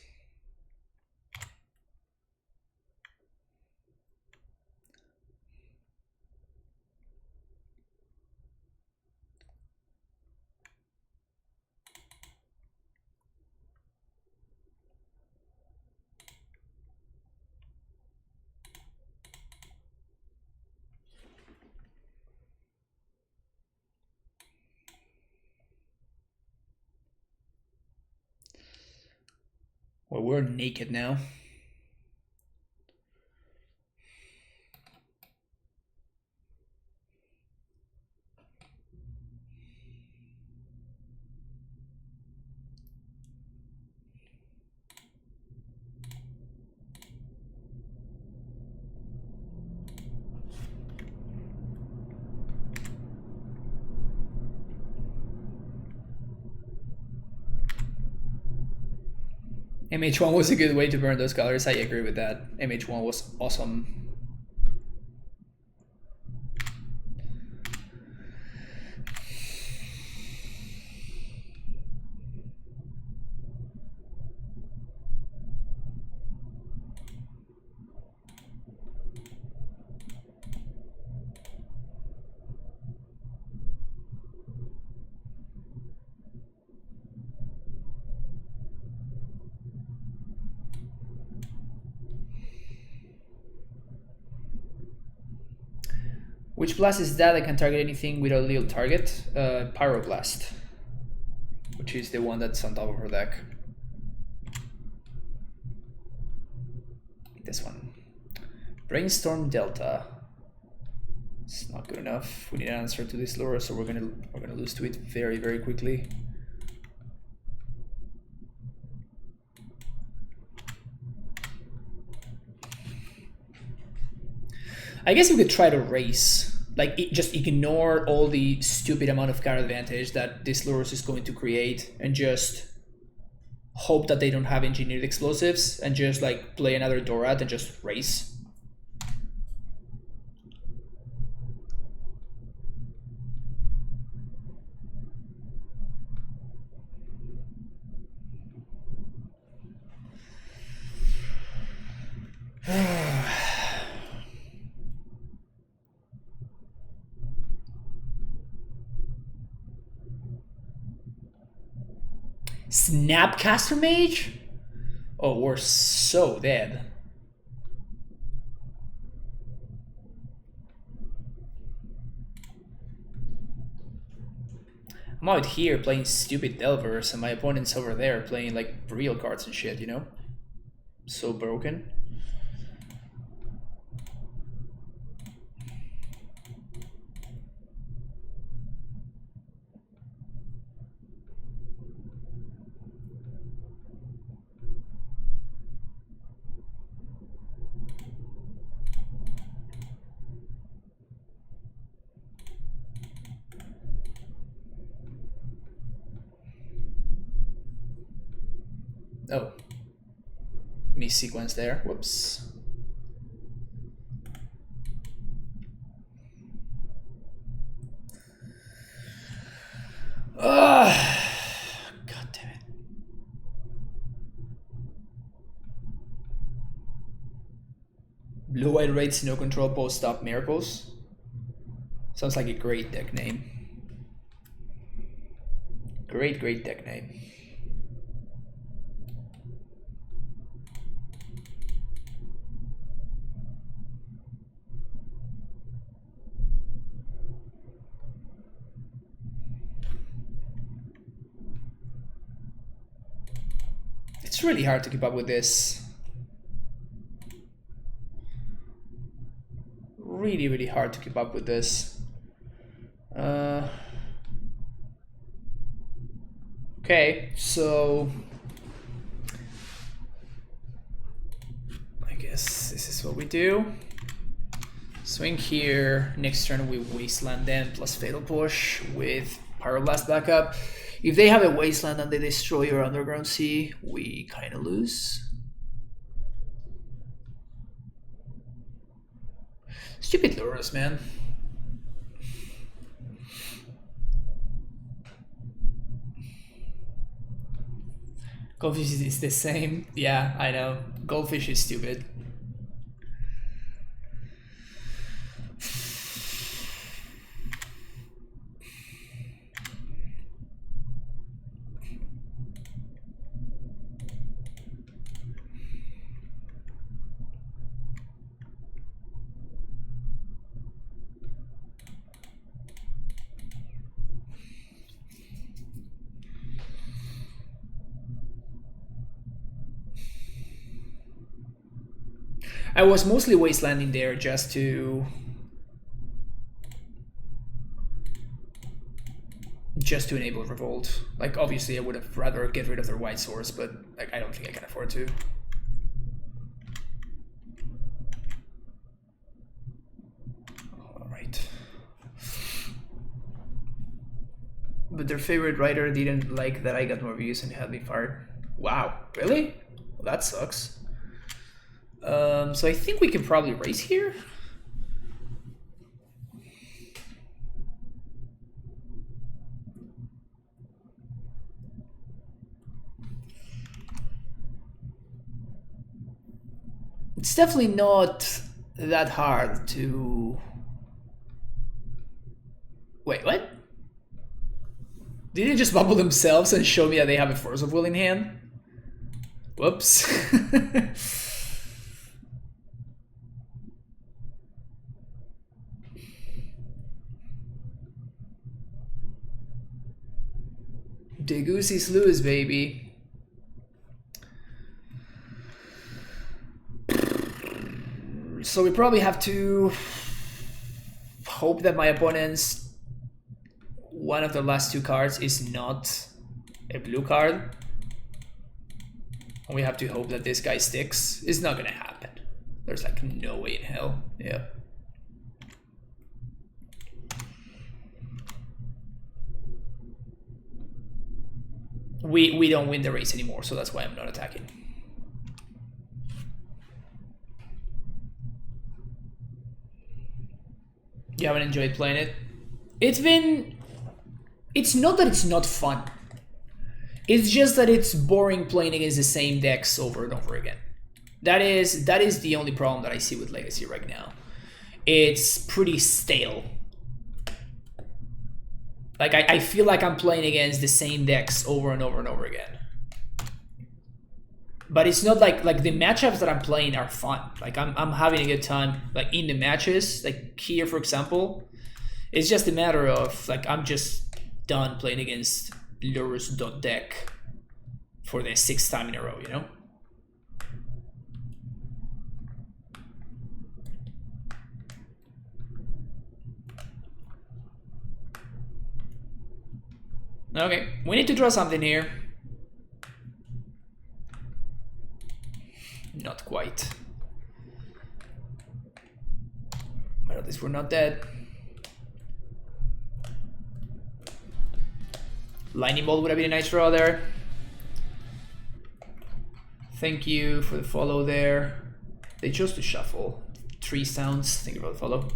Well, we're naked now. MH1 was a good way to burn those colors. I agree with that. MH1 was awesome. Which blast is that? I can target anything with a little target. Pyroblast, which is the one that's on top of her deck. This one. Brainstorm Delta. It's not good enough. We need an answer to this lure, so we're gonna lose to it very, very quickly. I guess we could try to race. Like, just ignore all the stupid amount of card advantage that this Lurrus is going to create and just hope that they don't have engineered explosives and just like play another Dorat and just race. Snapcaster Mage? Oh, we're so dead. I'm out here playing stupid Delvers and my opponent's over there playing like real cards and shit, you know? So broken. Oh. Sequence there. Whoops. God damn it. Blue-white raids, no control, post-stop miracles. Sounds like a great deck name. Great deck name. It's really hard to keep up with this. Really hard to keep up with this. Okay, so I guess this is what we do. Swing here. Next turn we Wasteland then plus Fatal Push with Pyroblast backup. If they have a Wasteland and they destroy your Underground Sea, we kind of lose. Stupid Lurrus, man. Goldfish is the same. Yeah, I know. Goldfish is stupid. I was mostly wastelanding there just to enable revolt. Like, obviously I would have rather get rid of their white source, but like I don't think I can afford to. All right. But their favorite writer didn't like that I got more views and had me fired. Wow, really? Well, that sucks. So I think we can probably race here. It's definitely not that hard to... Wait, what? Did they just bubble themselves and show me that they have a Force of Will in hand? Whoops. De Goosey's Lewis, baby. So we probably have to hope that my opponent's one of the last two cards is not a blue card. And we have to hope that this guy sticks. It's not gonna happen. There's like no way in hell. Yeah. we don't win the race anymore, so that's why I'm not attacking. You haven't enjoyed playing it? It's not that it's not fun. It's just that it's boring playing against the same decks over and over again. That is the only problem that I see with Legacy right now. It's pretty stale. Like, I feel like I'm playing against the same decks over and over and over again. But it's not like the matchups that I'm playing are fun. Like, I'm having a good time, like, in the matches. Like, here, for example, it's just a matter of, like, I'm just done playing against Lurrus.deck for the 6th time in a row, you know? Okay, we need to draw something here. Not quite. But at least we're not dead. Lightning Bolt would have been a nice draw there. Thank you for the follow there. They chose to shuffle. 3 sounds. Thank you for the follow.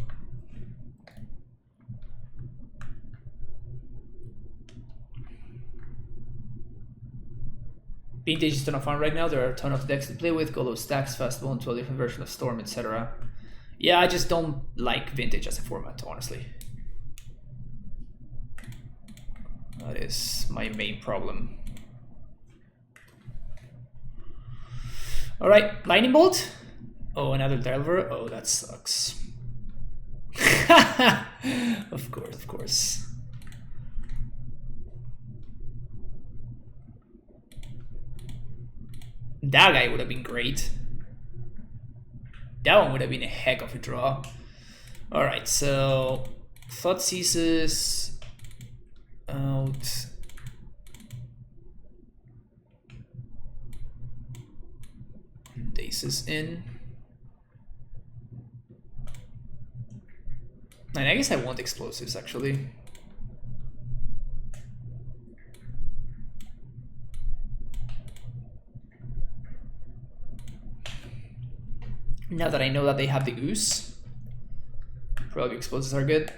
Vintage is a ton of fun right now. There are a ton of decks to play with. Go low stacks, fastball, into a different version of Storm, etc. Yeah, I just don't like Vintage as a format, honestly. That is my main problem. Alright, Lightning Bolt. Oh, another Delver. Oh, that sucks. Of course, of course. That guy would have been great. That one would have been a heck of a draw. Alright, so Thought Ceases out. Daces in. And I guess I want explosives actually. Now that I know that they have the Goose, probably explosives are good.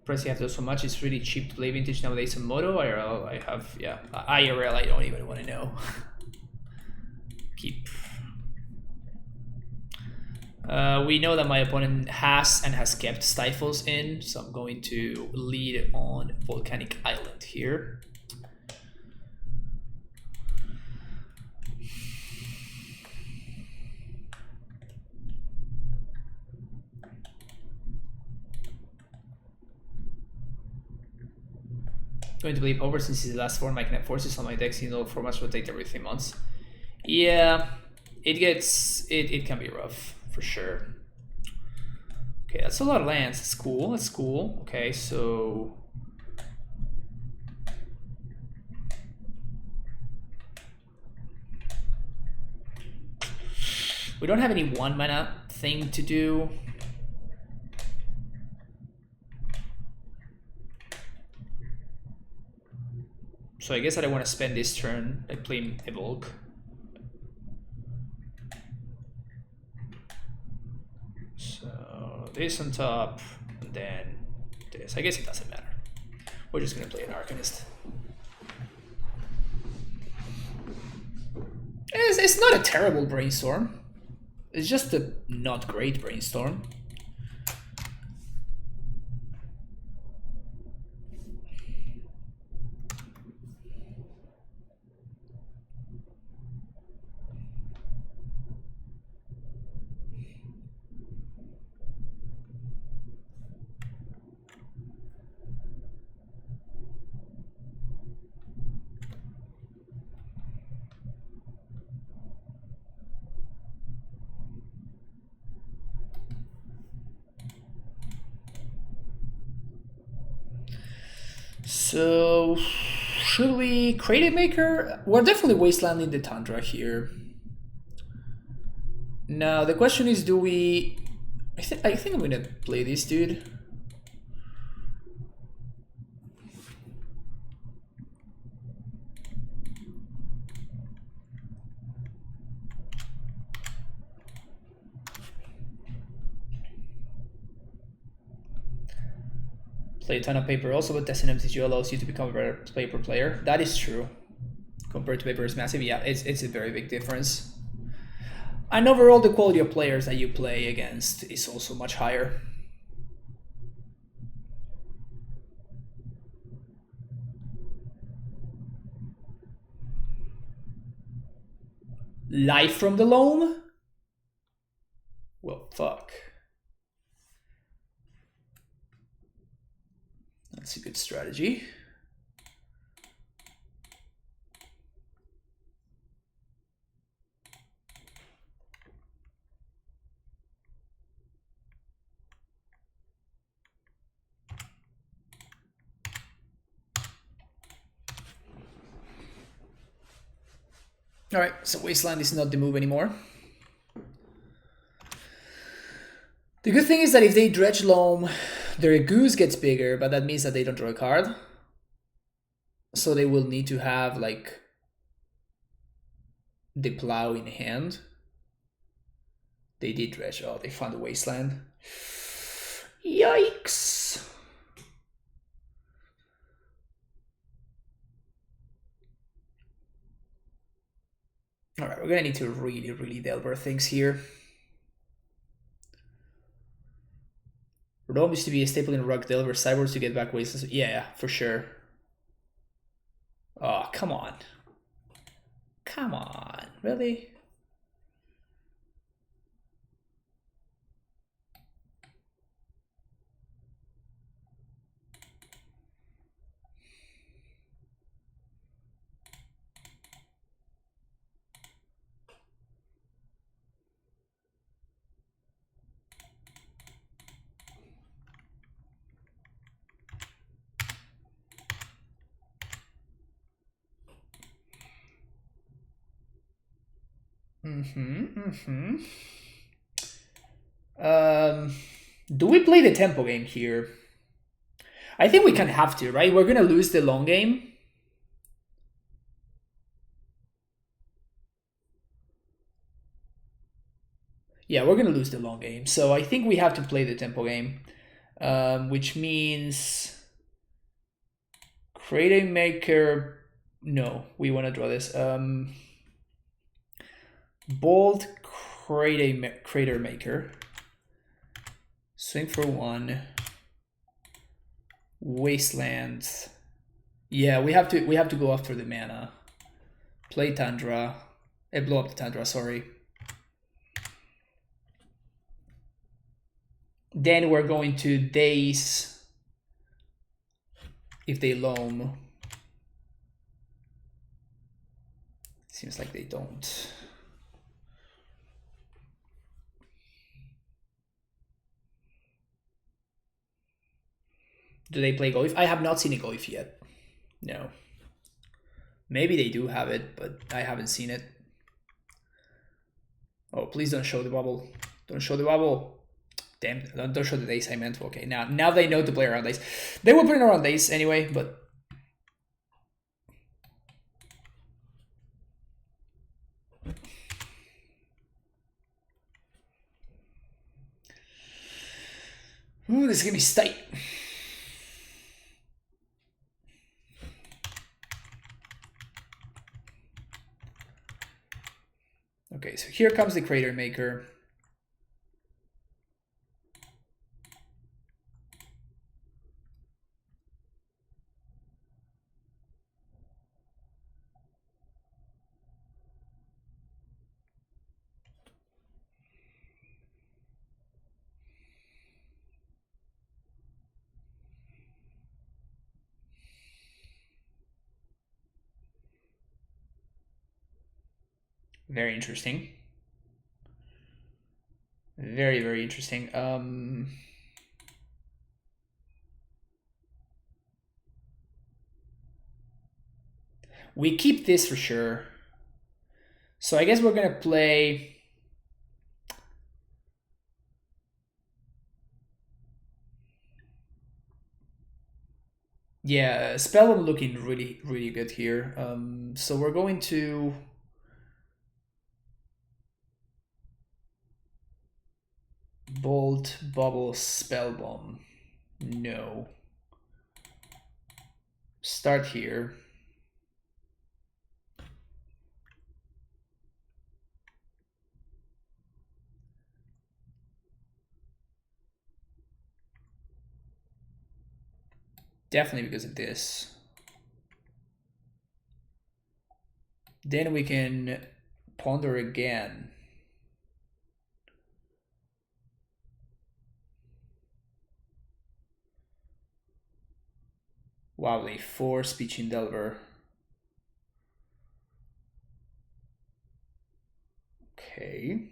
Press you have to do so much, it's really cheap to play Vintage nowadays in Moto. IRL, I have, yeah. IRL, I don't even want to know. Keep. We know that my opponent has kept Stifles in, so I'm going to lead on Volcanic Island here. Going to bleep over since it's the last form. I can have forces on my decks in all formats rotate every 3 months. Yeah, it can be rough for sure. Okay, that's a lot of lands. That's cool. That's cool. Okay, so we don't have any 1 mana thing to do. So I guess that I want to spend this turn by playing Evoke. So this on top, and then this. I guess it doesn't matter. We're just gonna play an Arcanist. It's not a terrible brainstorm. It's just a not great brainstorm. So, should we create a maker? We're definitely wastelanding the Tundra here. Now the question is, do we... I think I'm gonna play this dude. Play a ton of paper also, but testing MTG allows you to become a better paper player. That is true. Compared to paper is massive. Yeah, it's a very big difference. And overall, the quality of players that you play against is also much higher. Live from the loam? Well, fuck. That's a good strategy. All right, so Wasteland is not the move anymore. The good thing is that if they dredge loam, their goose gets bigger, but that means that they don't draw a card. So they will need to have like the plow in hand. They did dredge. Oh, they found the Wasteland. Yikes. All right, we're gonna need to really delver things here. Rome used to be a staple in Rock Delver sideboards to get back Wastelands. Yeah, for sure. Oh, come on. Come on, really? Do we play the tempo game here? I think we can have to, right? We're gonna lose the long game. Yeah, we're gonna lose the long game. So I think we have to play the tempo game, which means create a maker. No, we want to draw this. Bold crater maker. Swing for 1. Wasteland. Yeah, we have to go after the mana. Play Tundra. Blow up the Tundra, sorry. Then we're going to Daze if they loam. Seems like they don't. Do they play Goif? I have not seen a Goif yet. No. Maybe they do have it, but I haven't seen it. Oh, please don't show the bubble. Don't show the bubble. Damn, don't show the Daze I meant. Okay, now they know to play around Daze. They will play around Daze anyway, but... Ooh, this is gonna be tight. Okay, so here comes the Crater Maker. Very interesting. Very, very interesting. We keep this for sure. So I guess we're gonna play Yeah, Spellbomb looking really, really good here. So we're going to... Bolt, Bubble, Spellbomb. No. Start here. Definitely because of this. Then we can ponder again. Wow, they 4 Speech in Delver. Okay.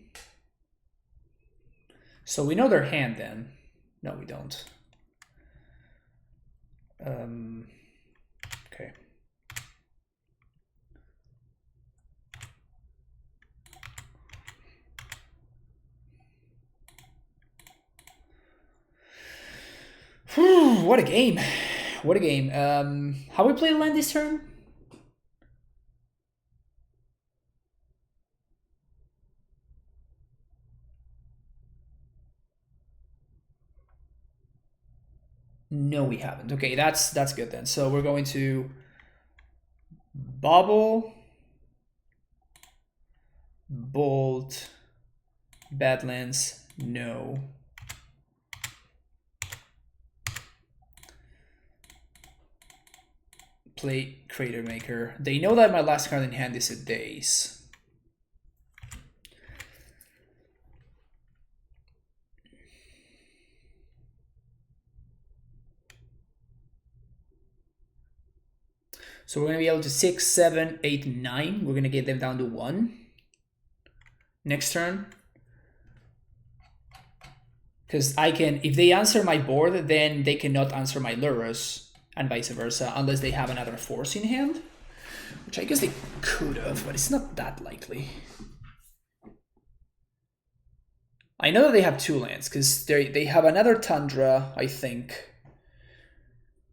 So we know their hand then. No, we don't. Okay. Whew, what a game. What a game. How we play land this turn? No, we haven't. Okay, that's good then. So we're going to Bobble, Bolt, Badlands, no. Play Crater Maker. They know that my last card in hand is a Daze. So we're going to be able to 6, 7, 8, 9. We're going to get them down to 1. Next turn. Because I can, if they answer my board, then they cannot answer my Lurrus, and vice versa, unless they have another force in hand. Which I guess they could have, but it's not that likely. I know that they have 2 lands, because they have another Tundra, I think.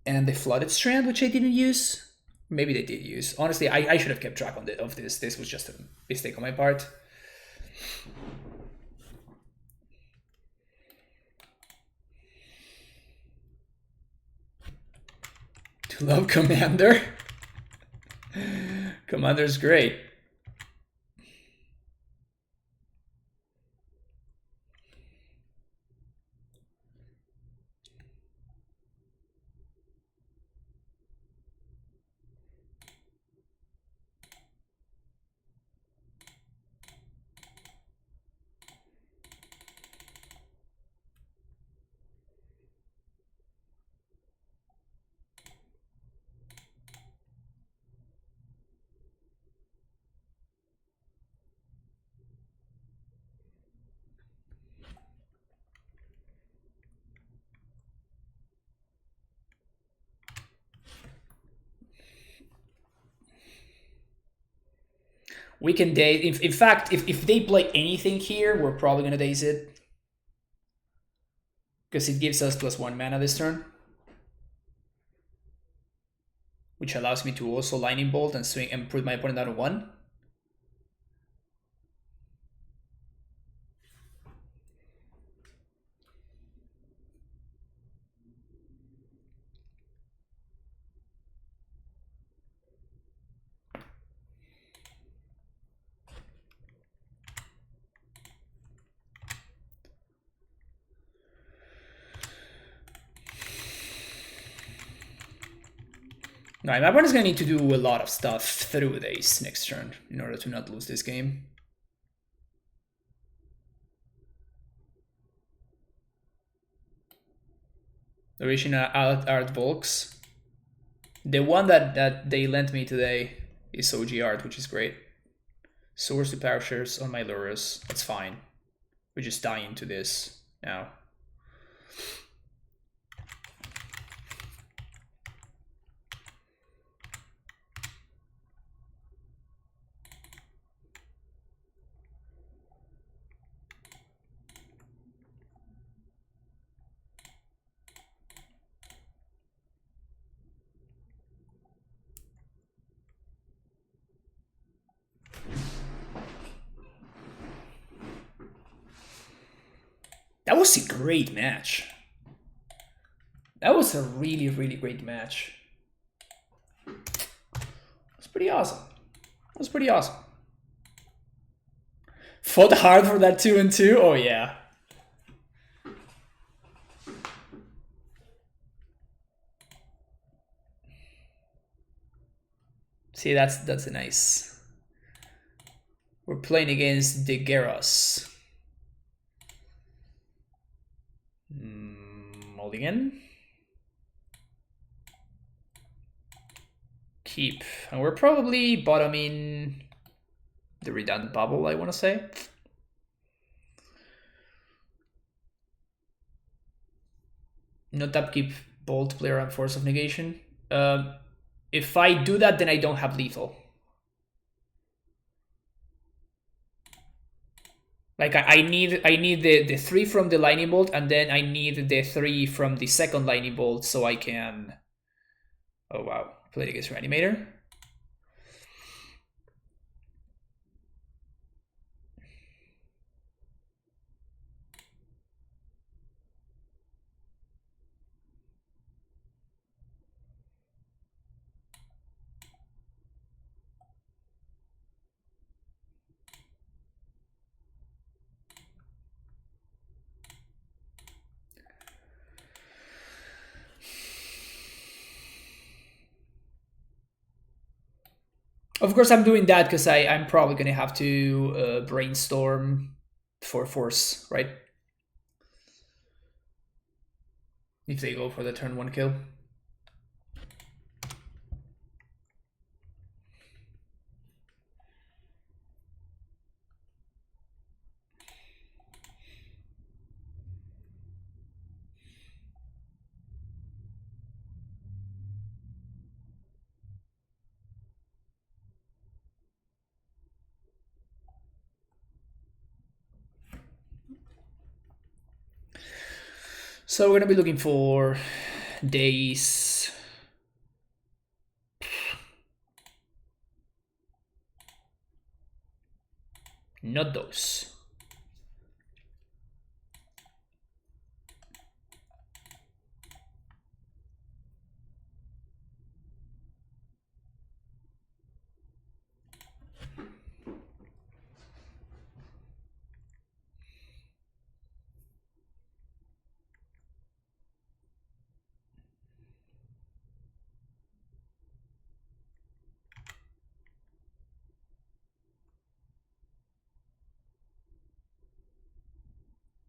And the Flooded Strand, which I didn't use. Maybe they did use. Honestly, I should have kept track of this. This was just a mistake on my part. To love Commander. Commander's great. We can daze. In fact, if they play anything here, we're probably going to daze it. Because it gives us +1 mana this turn. Which allows me to also Lightning Bolt and swing and put my opponent down to 1. Right, my opponent's going to need to do a lot of stuff through this next turn in order to not lose this game. Original art Volks. The one that they lent me today is OG art, which is great. Source to Plowshares on my Lurrus. That's fine. We just die into this now. That was a great match. That was a really, really great match. It's pretty awesome. It was pretty awesome. Fought hard for that 2-2. Oh yeah. See, that's a nice. We're playing against the Geras. Mulligan. Keep. And we're probably bottoming the redundant bubble, I want to say. Not upkeep bolt player and force of negation. If I do that, then I don't have lethal. Like I need the 3 from the lightning bolt, and then I need the 3 from the second lightning bolt so I can. Oh wow, play against Reanimator. Of course, I'm doing that because I'm probably going to have to brainstorm for force, right? If they go for the turn 1 kill. So we're going to be looking for days. Not those.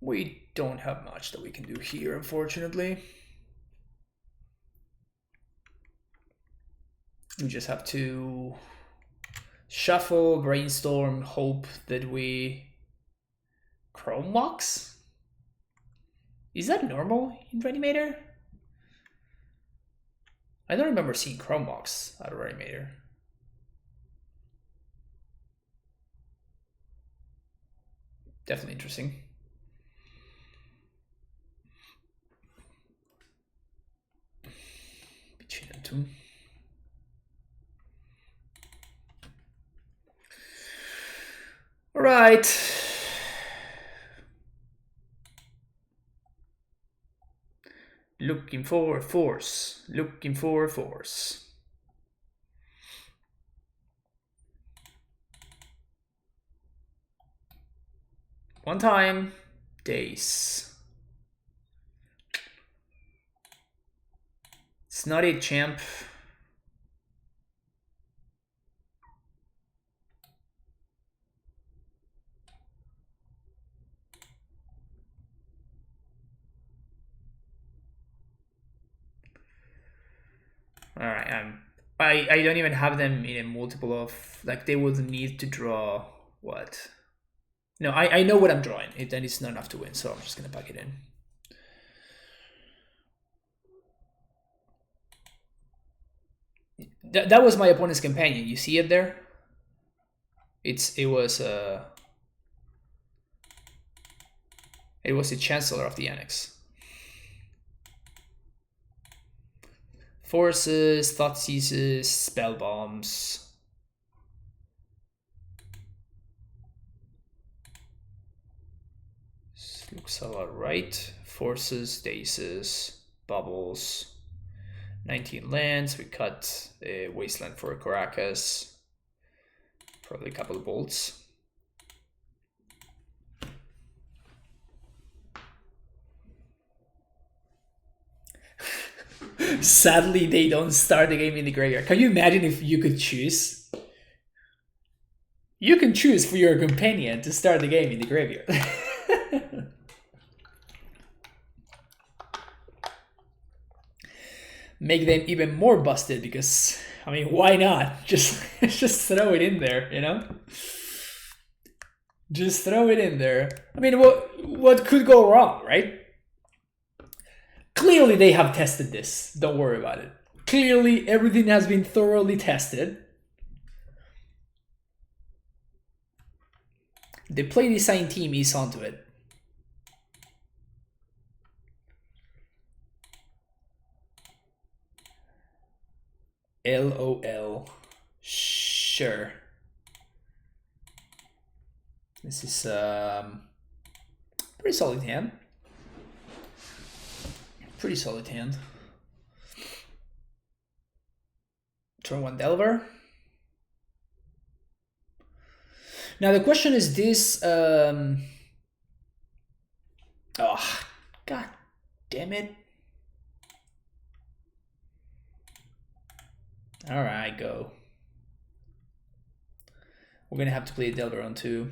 We don't have much that we can do here, unfortunately. We just have to shuffle, brainstorm, hope that we Chrome Walks? Is that normal in Reanimator? I don't remember seeing Chrome Walks out of Reanimator. Definitely interesting. Between the two. All right. Looking for force. Looking for force. One time. Days. It's not a champ. All right, I don't even have them in a multiple of, like, they would need to draw what? No, I know what I'm drawing. Then it's not enough to win, so I'm just gonna pack it in. That was my opponent's companion. You see it there? It was a Chancellor of the Annex. Forces, Thought Seizes, Spell Bombs. Looks a lot right. Forces, Daces, Bubbles, 19 lands. We cut a Wasteland for Caracas. Probably a couple of bolts. Sadly, they don't start the game in the graveyard. Can you imagine if you could choose? You can choose for your companion to start the game in the graveyard. Make them even more busted because, I mean, why not? Just throw it in there, you know? Just throw it in there. I mean, what could go wrong, right? Clearly they have tested this. Don't worry about it. Clearly everything has been thoroughly tested. The play design team is onto it. LOL. Sure. This is pretty solid hand. Pretty solid hand. Turn 1 Delver. Now the question is this. Oh, god damn it. Alright, go. We're gonna have to play Delver on 2.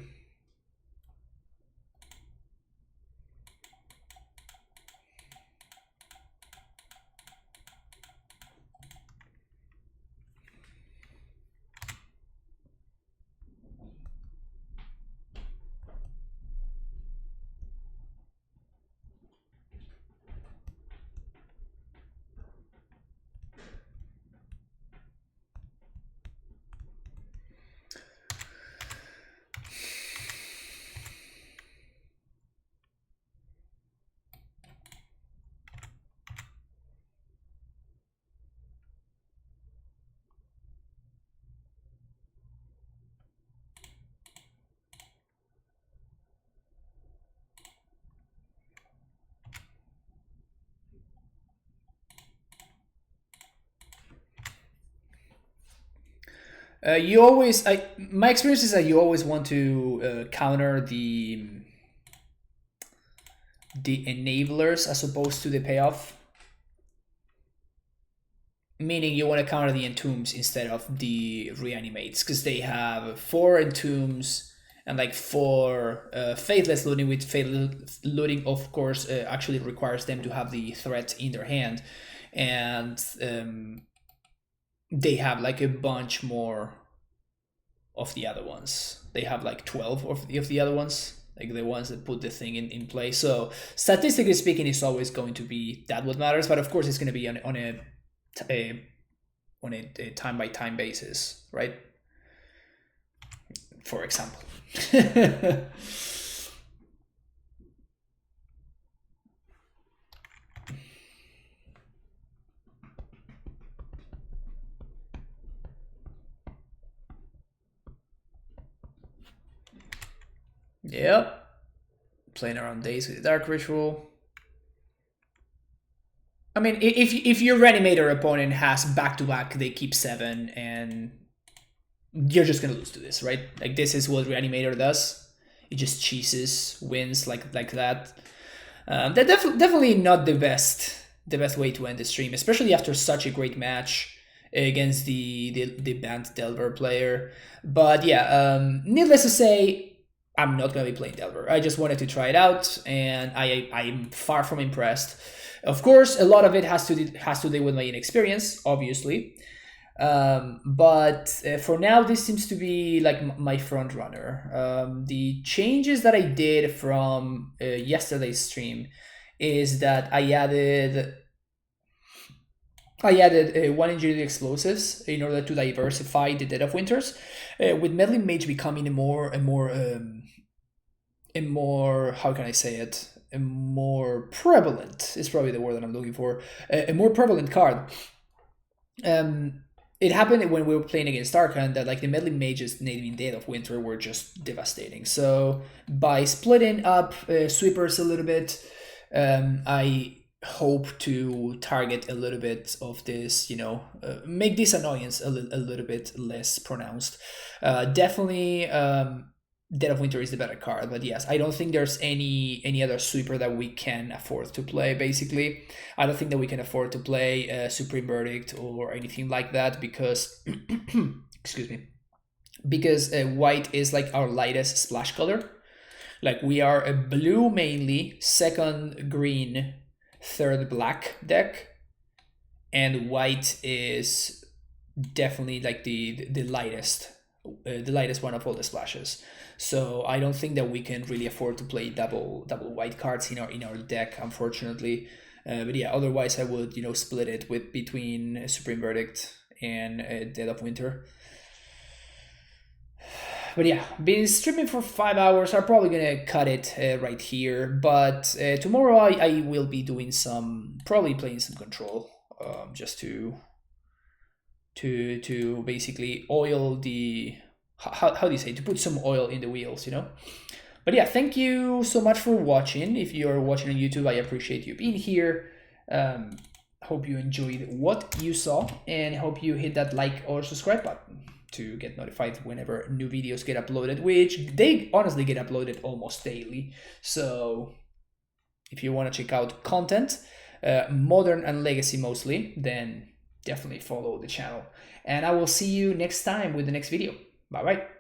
My experience is that you always want to counter the enablers as opposed to the payoff. Meaning you want to counter the entombs instead of the reanimates, because they have 4 entombs and like 4 faithless looting, with faithless looting of course actually requires them to have the threat in their hand, and they have like a bunch more of the other ones. They have like 12 of the other ones, like the ones that put the thing in play. So statistically speaking, it's always going to be that what matters, but of course it's going to be on a time by time basis, right? For example. Yep. Playing around days with the Dark Ritual. I mean, if your Reanimator opponent has back-to-back, they keep 7, and you're just gonna lose to this, right? Like, this is what Reanimator does. It just cheeses wins like that. They're definitely not the best way to end the stream, especially after such a great match against the Bant Delver player. But yeah, needless to say, I'm not gonna be playing Delver. I just wanted to try it out, and I'm far from impressed. Of course, a lot of it has to do with my inexperience, obviously. But for now, this seems to be like my front runner. The changes that I did from yesterday's stream is that I added 1 engineered explosives in order to diversify the Dead of Winters, with Meddling Mage becoming a more how can I say it? A more prevalent is probably the word that I'm looking for. A more prevalent card. it happened when we were playing against Archon that like the meddling mages native in Dead of Winter were just devastating. So by splitting up sweepers a little bit, I hope to target a little bit of this, make this annoyance a little bit less pronounced. Definitely Dead of Winter is the better card, but yes, I don't think there's any other sweeper that we can afford to play. Basically, I don't think that we can afford to play Supreme Verdict or anything like that because, excuse me, because white is like our lightest splash color. Like we are a blue mainly, second green, third black deck, and white is definitely like the lightest one of all the splashes. So I don't think that we can really afford to play double white cards in our deck, unfortunately. But yeah, otherwise I would split it between Supreme Verdict and Dead of Winter. But yeah, been streaming for 5 hours. I'm probably gonna cut it right here. But tomorrow I will be doing probably playing some Control, just to basically oil the how do you say, to put some oil in the wheels, But yeah, thank you so much for watching. If you're watching on YouTube, I appreciate you being here. Hope you enjoyed what you saw, and hope you hit that like or subscribe button to get notified whenever new videos get uploaded, which they honestly get uploaded almost daily. So if you want to check out content, modern and legacy mostly, then definitely follow the channel. And I will see you next time with the next video. Bye bye.